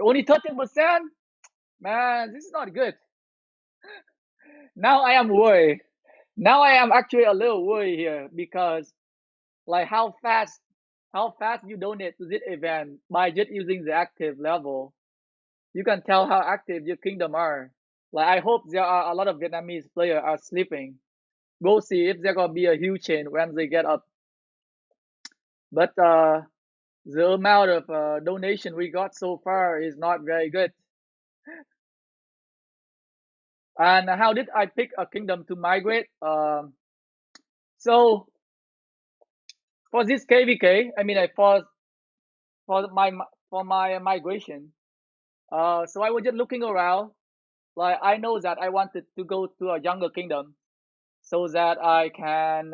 Only 13%? Man, this is not good. Now I am worried. Now I am actually a little worried here because like how fast you donate to this event by just using the active level. You can tell how active your kingdom are. Like I hope there are a lot of Vietnamese players are sleeping. We'll see if there gonna be a huge change when they get up. But the amount of donation we got so far is not very good. And how did I pick a kingdom to migrate? So for this KVK, I mean, for my for my migration. So I was just looking around. Like I know that I wanted to go to a younger kingdom so that I can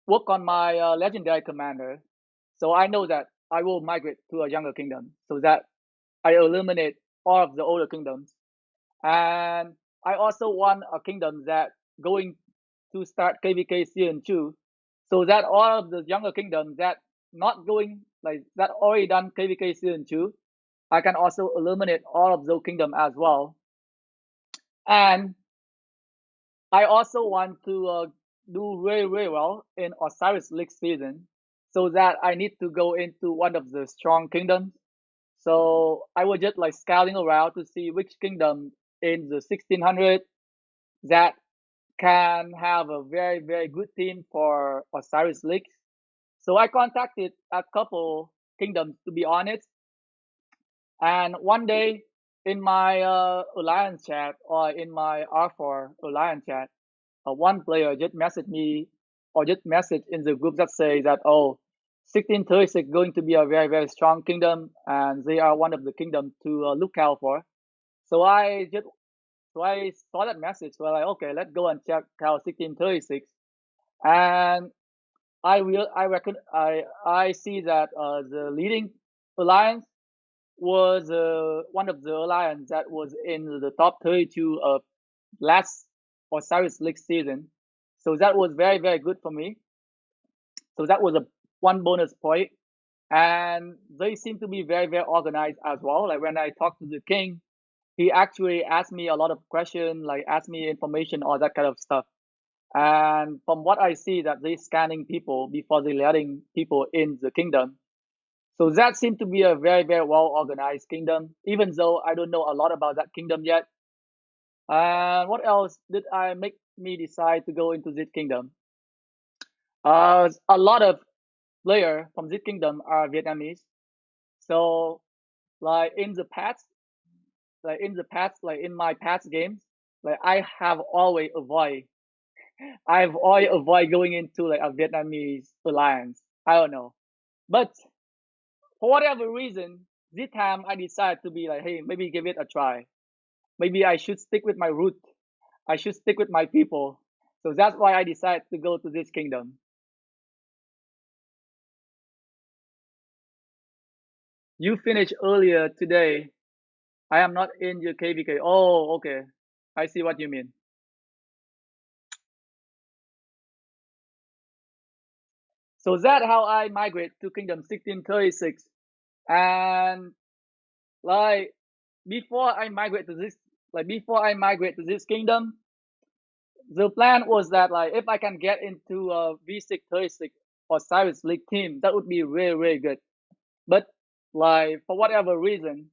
work on my legendary commander. So I know that I will migrate to a younger kingdom so that I eliminate all of the older kingdoms. And I also want a kingdom that going to start KVK season 2 so that all of the younger kingdoms that not going like that already done KVK season 2, I can also eliminate all of those kingdom as well. And I also want to do very, very well in Osiris League season so that I need to go into one of the strong kingdoms. So I was just like scouting around to see which kingdom in the 1600 that can have a very, very good team for Osiris League. So I contacted a couple kingdoms to be honest. And one day in my alliance chat or in my R4 alliance chat, one player just messaged me or just messaged in the group that says that, oh, 1636 going to be a very, very strong kingdom and they are one of the kingdom to look out for. So I saw that message. So I like, okay, let's go and check out 1636. And I see that the leading alliance was one of the alliance that was in the top 32 of last Osiris League season. So that was very, very good for me. So that was a one bonus point. And they seem to be very, very organized as well. Like when I talked to the king, he actually asked me a lot of questions, like asked me information, all that kind of stuff. And from what I see, that they scanning people before they letting people in the kingdom. So that seemed to be a very, very well organized kingdom, even though I don't know a lot about that kingdom yet. And what else did I make me decide to go into this kingdom? A lot of players from this kingdom are Vietnamese. So like in the past, like in my past games, like I've always avoid going into like a Vietnamese alliance. I don't know, but for whatever reason, this time I decided to be like, hey, maybe give it a try. Maybe I should stick with my root. I should stick with my people. So that's why I decided to go to this kingdom. You finished earlier today. I am not in your KVK. Oh, okay. I see what you mean. So that's how I migrate to Kingdom 1636. And like before I migrate to this, kingdom, the plan was that like if I can get into a V636 or Cyrus League team, that would be really, really good. But like for whatever reason,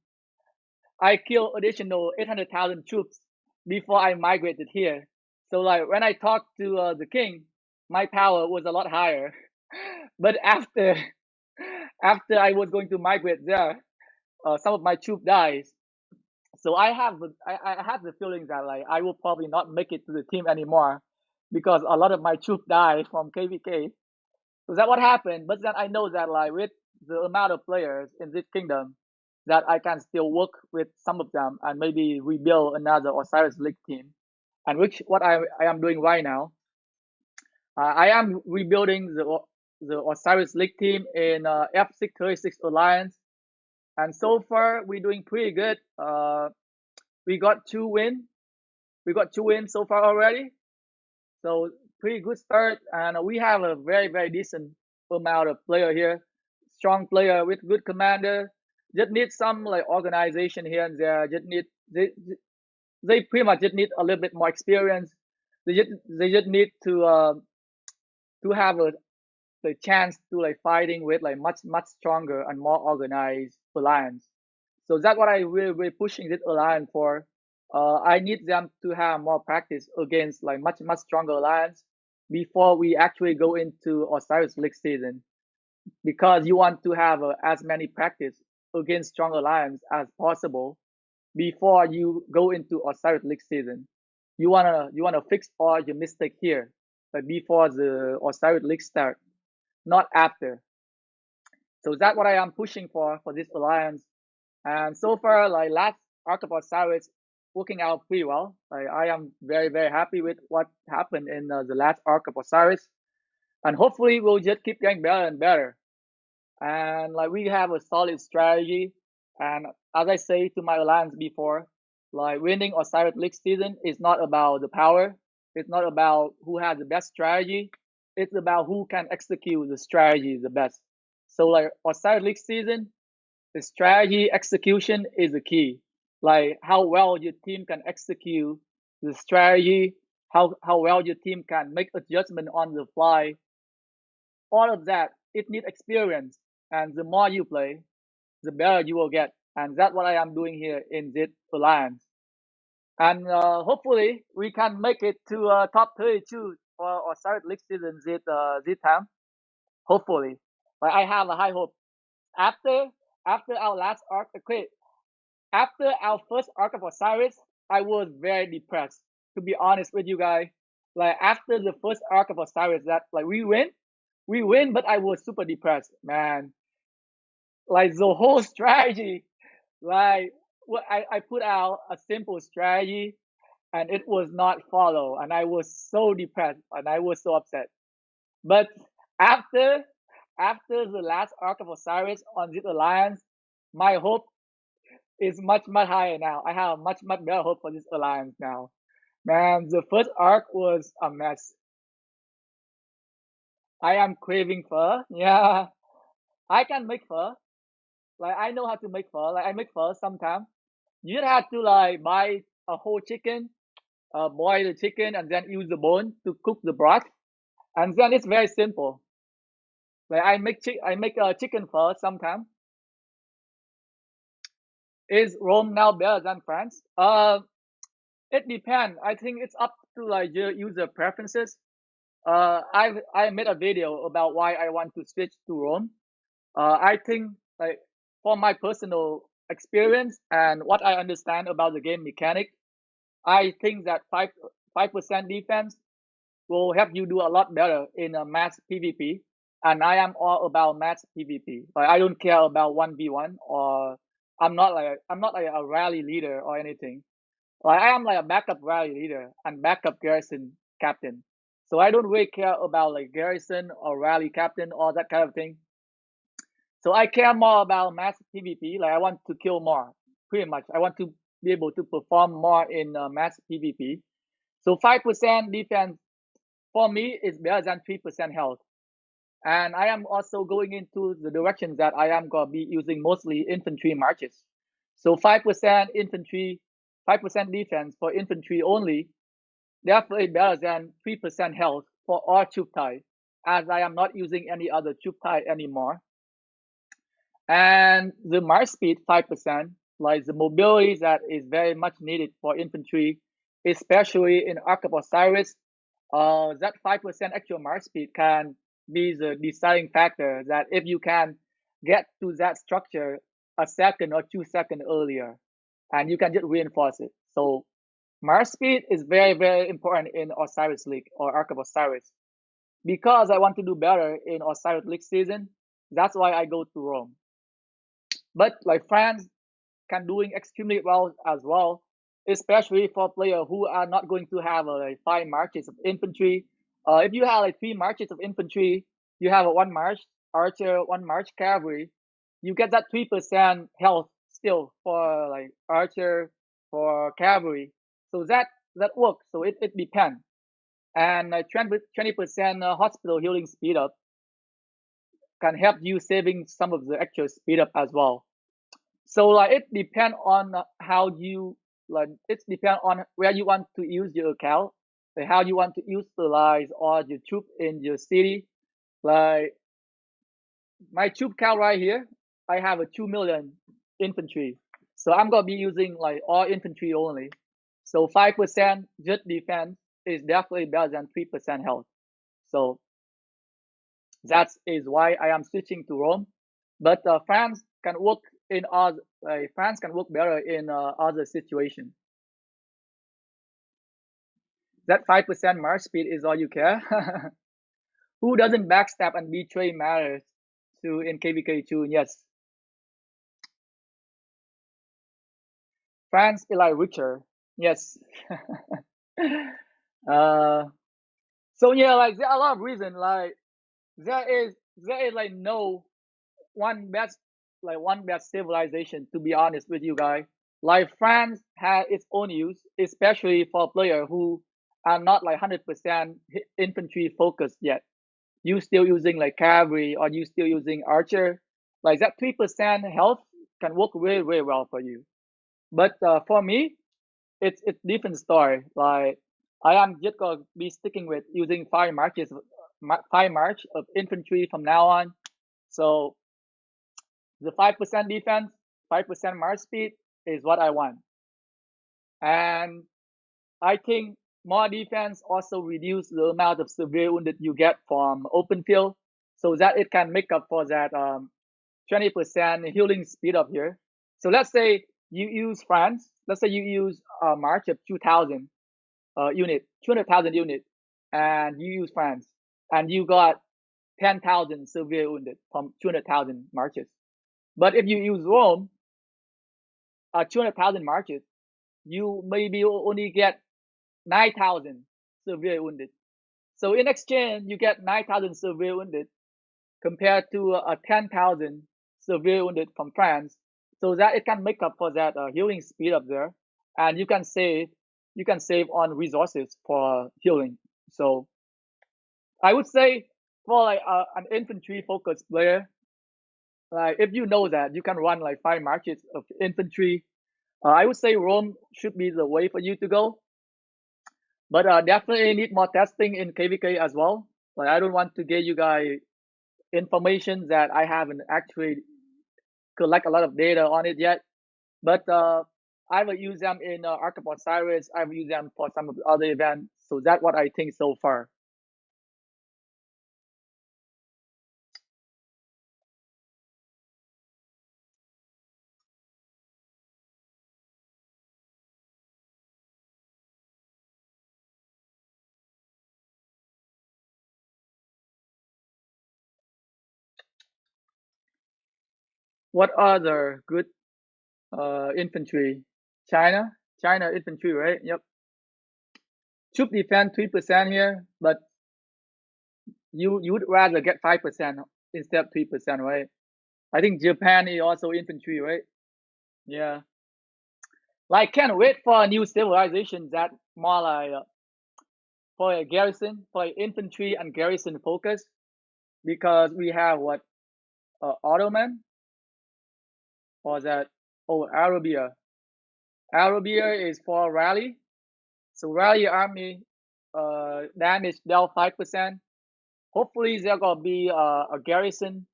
I killed additional 800,000 troops before I migrated here. So like when I talked to the king, my power was a lot higher. But after I was going to migrate there, some of my troop dies. So I have the feeling that like I will probably not make it to the team anymore because a lot of my troop died from KVK. So that what happened. But then I know that like with the amount of players in this kingdom, that I can still work with some of them and maybe rebuild another Osiris League team, and which what I am doing right now. I am rebuilding the Osiris League team in F636 Alliance, and so far we're doing pretty good. We got two wins. We got two wins so far already. So pretty good start, and we have a very, very decent amount of player here. Strong player with good commander. Just need some like organization here and there. They pretty much just need a little bit more experience. They just need to have the chance to like fighting with like much stronger and more organized alliance. So that's what I really pushing this alliance for. I need them to have more practice against like much stronger alliance before we actually go into Osiris League season, because you want to have as many practice against strong alliance as possible before you go into Osiris League season. You wanna fix all your mistake here, but before the Osiris League start, not after. So that's what I am pushing for this alliance. And so far, like last Arc of Osiris working out pretty well. Like I am very, very happy with what happened in the last Arc of Osiris, and hopefully we'll just keep getting better and better. And like we have a solid strategy. And as I say to my alliance before, like winning Osiris League season is not about the power. It's not about who has the best strategy. It's about who can execute the strategy the best. So like Osiris League season, the strategy execution is the key. Like how well your team can execute the strategy, how well your team can make adjustment on the fly. All of that, it needs experience. And the more you play, the better you will get. And that's what I am doing here in this alliance. And hopefully we can make it to top 32 or start league season this time. Hopefully. But I have a high hope. After after our last arc, okay, After our first Arc of Osiris, I was very depressed. To be honest with you guys, like after the first Arc of Osiris, that like we win, but I was super depressed, man. Like the whole strategy, like what I put out a simple strategy and it was not followed, and I was so depressed and I was so upset. But after after the last Arc of Osiris on this alliance, my hope is much higher now. I have much better hope for this alliance now. Man, the first arc was a mess. I am craving pho. Yeah, I can make pho. Like I know how to make pho. Like I make pho sometimes. You just have to like buy a whole chicken, boil the chicken, and then use the bone to cook the broth. And then it's very simple. Like I make a chicken pho sometimes. Is Rome now better than France? It depends. I think it's up to like your user preferences. I made a video about why I want to switch to Rome. I think like for my personal experience and what I understand about the game mechanic, I think that 5% defense will help you do a lot better in a mass PvP. And I am all about mass PvP. Like I don't care about 1v1 or I'm not like a rally leader or anything. Like I am like a backup rally leader and backup garrison captain. So I don't really care about like garrison or rally captain or that kind of thing. So I care more about mass PvP. Like I want to kill more, pretty much. I want to be able to perform more in mass PvP. So 5% defense for me is better than 3% health. And I am also going into the direction that I am going to be using mostly infantry marches. So 5% infantry, 5% defense for infantry only, definitely better than 3% health for all troop type, as I am not using any other troop type anymore. And the march speed 5%, like the mobility that is very much needed for infantry, especially in Ark of Osiris. That 5% actual march speed can be the deciding factor that if you can get to that structure a second or 2 seconds earlier, and you can just reinforce it. So march speed is very important in Osiris League or Ark of Osiris. Because I want to do better in Osiris League season, that's why I go to Rome. But like France can doing extremely well as well, especially for players who are not going to have like 5 marches of infantry. If you have like 3 marches of infantry, you have a 1 march archer, 1 march cavalry, you get that 3% health still for like archer, for cavalry. So that works. So it depends. And 20% hospital healing speed up can help you saving some of the actual speed up as well. So like it depends on how you like it depends on where you want to use your account, like how you want to utilize all your troop in your city. Like my troop count right here, I have a 2 million infantry. So I'm gonna be using like all infantry only. So 5% just defense is definitely better than 3% health. So that is why I am switching to Rome. But France can work in other France can work better in other situations. That 5% march speed is all you care. Who doesn't backstab and betray matters to in KVK2? Yes, France is like richer. Yes. uh, so yeah, like there are a lot of reasons. Like there is like no one best civilization, to be honest with you guys. Like France has its own use, especially for players who are not like 100% infantry focused yet. You still using like cavalry or you still using archer, like that 3% health can work really well for you. But for me, it's different story. Like I am just gonna be sticking with using 5 march of infantry from now on. So the 5% defense, 5% march speed is what I want. And I think more defense also reduce the amount of severe wounded you get from open field so that it can make up for that 20% healing speed up here. So let's say you use France. Let's say you use a march of 2,000 unit, 200,000 unit, and you use France, and you got 10,000 severe wounded from 200,000 marches. But if you use Rome, 200,000 marches, you maybe only get 9,000 severe wounded. So in exchange, you get 9,000 severe wounded compared to 10,000 severe wounded from France, so that it can make up for that healing speed up there, and you can save on resources for healing. So I would say for like an infantry focused player, like if you know that you can run like 5 marches of infantry, I would say Rome should be the way for you to go. But definitely need more testing in KVK as well. Like I don't want to give you guys information that I haven't actually collect a lot of data on it yet. But I will use them in Arc of Osiris. I will use them for some of the other events. So that's what I think so far. What other good infantry? China, China infantry, right? Yep. Troop defense 3% here, but you would rather get 5% instead of 3%, right? I think Japan is also infantry, right? Yeah. Like can't wait for a new civilization that more like for a garrison, for infantry and garrison focus, because we have what Ottoman or that Arabia. Arabia is for rally. So rally army damage dealt 5%. Hopefully there gonna be a garrison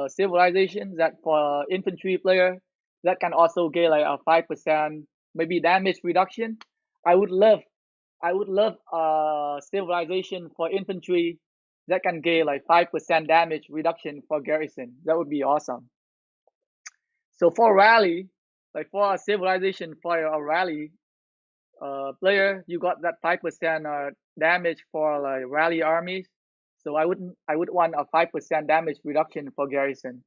civilization that for infantry player that can also get like a 5% maybe damage reduction. I would love I would love a civilization for infantry that can get like 5% damage reduction for garrison. That would be awesome. So for rally, like for a civilization for a rally player, you got that 5% damage for like rally armies. So I would want a 5% damage reduction for garrison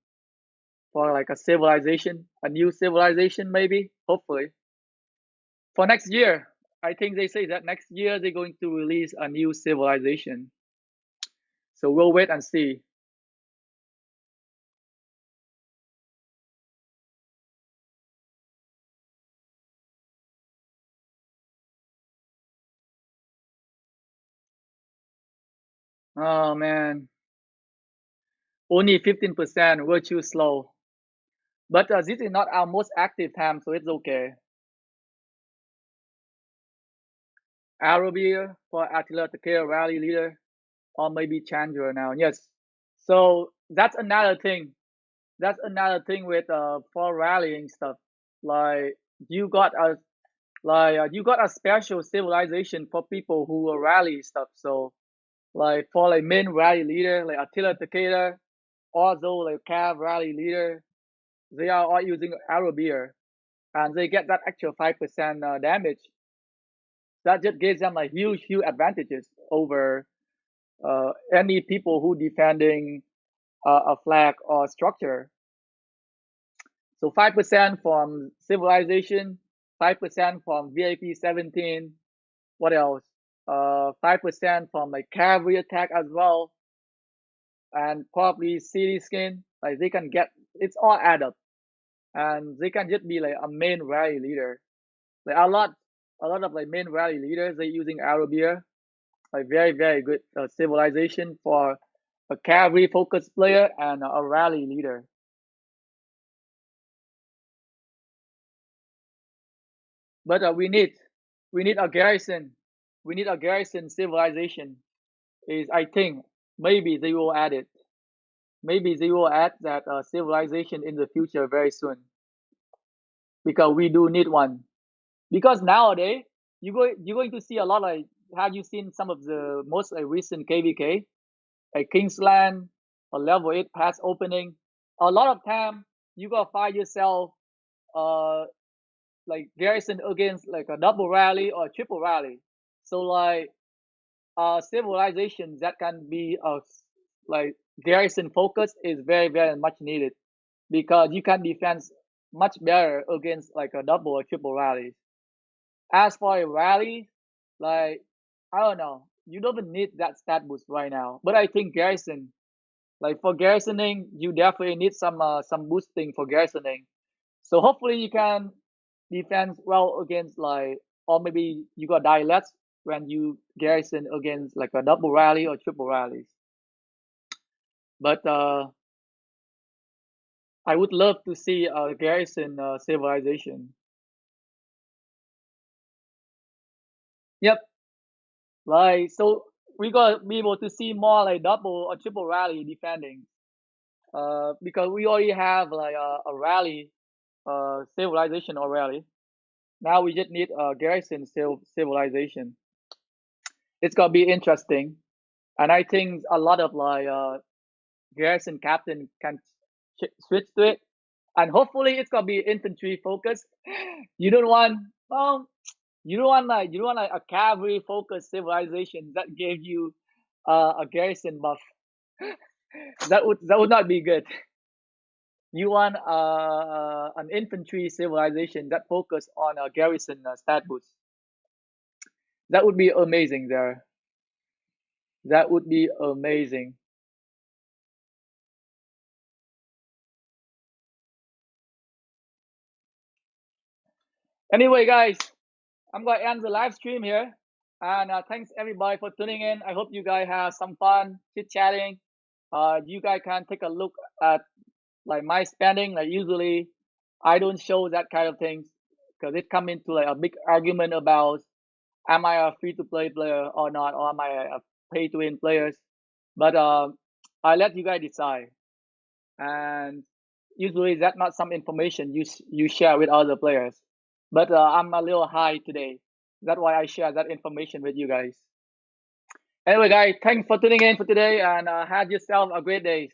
for like a civilization, a new civilization maybe, hopefully. For next year, I think they say that next year they're going to release a new civilization. So we'll wait and see. Oh man, only 15%. We're too slow. But this is not our most active time, so it's okay. Arabia for Attila Takea rally leader, or maybe Chandra now. Yes. So that's another thing. That's another thing with for rallying stuff. Like you got a you got a special civilization for people who will rally stuff. So like for like main rally leader like Attila Takeda, also like Cav rally leader, they are all using Arabia and they get that extra 5% damage. That just gives them like huge advantages over any people who defending a flag or structure. So 5% from civilization, 5% from VIP 17. What else? 5% from like cavalry attack as well, and probably city skin. Like they can get it's all add up, and they can just be like a main rally leader. Like a lot of like main rally leaders they using Arabia, like very good civilization for a cavalry focused player and a rally leader. But we need a garrison. We need a garrison civilization. Is I think maybe they will add it. Maybe they will add that civilization in the future very soon because we do need one. Because nowadays you're going to see a lot like have you seen some of the most recent KVK like Kingsland or level 8 pass opening? A lot of time you gotta find yourself like garrison against like a double rally or triple rally. So like civilizations that can be like garrison focused is very very much needed because you can defend much better against like a double or triple rally. As for a rally, like I don't know, you don't need that stat boost right now. But I think garrison, like for garrisoning, you definitely need some boosting for garrisoning. So hopefully you can defend well against like, or maybe you got die less when you garrison against like a double rally or triple rallies. But I would love to see a garrison civilization. Yep, like so we got be able to see more like double or triple rally defending. Because we already have like a rally civilization already. Now we just need a garrison civilization. It's gonna be interesting, and I think a lot of like garrison captain can switch to it, and hopefully it's gonna be infantry focused. You don't want you don't want like a cavalry focused civilization that gave you a garrison buff. That would not be good. You want an infantry civilization that focus on a garrison stat boost. That would be amazing there. That would be amazing. Anyway, guys, I'm gonna end the live stream here, and thanks everybody for tuning in. I hope you guys have some fun chit chatting. You guys can take a look at like my spending. Like usually, I don't show that kind of things because it come into like a big argument about am I a free to play player or not, or am I a pay to win players? But I let you guys decide. And usually that's not some information you share with other players. But I'm a little high today. That's why I share that information with you guys. Anyway, guys, thanks for tuning in for today, and have yourself a great day.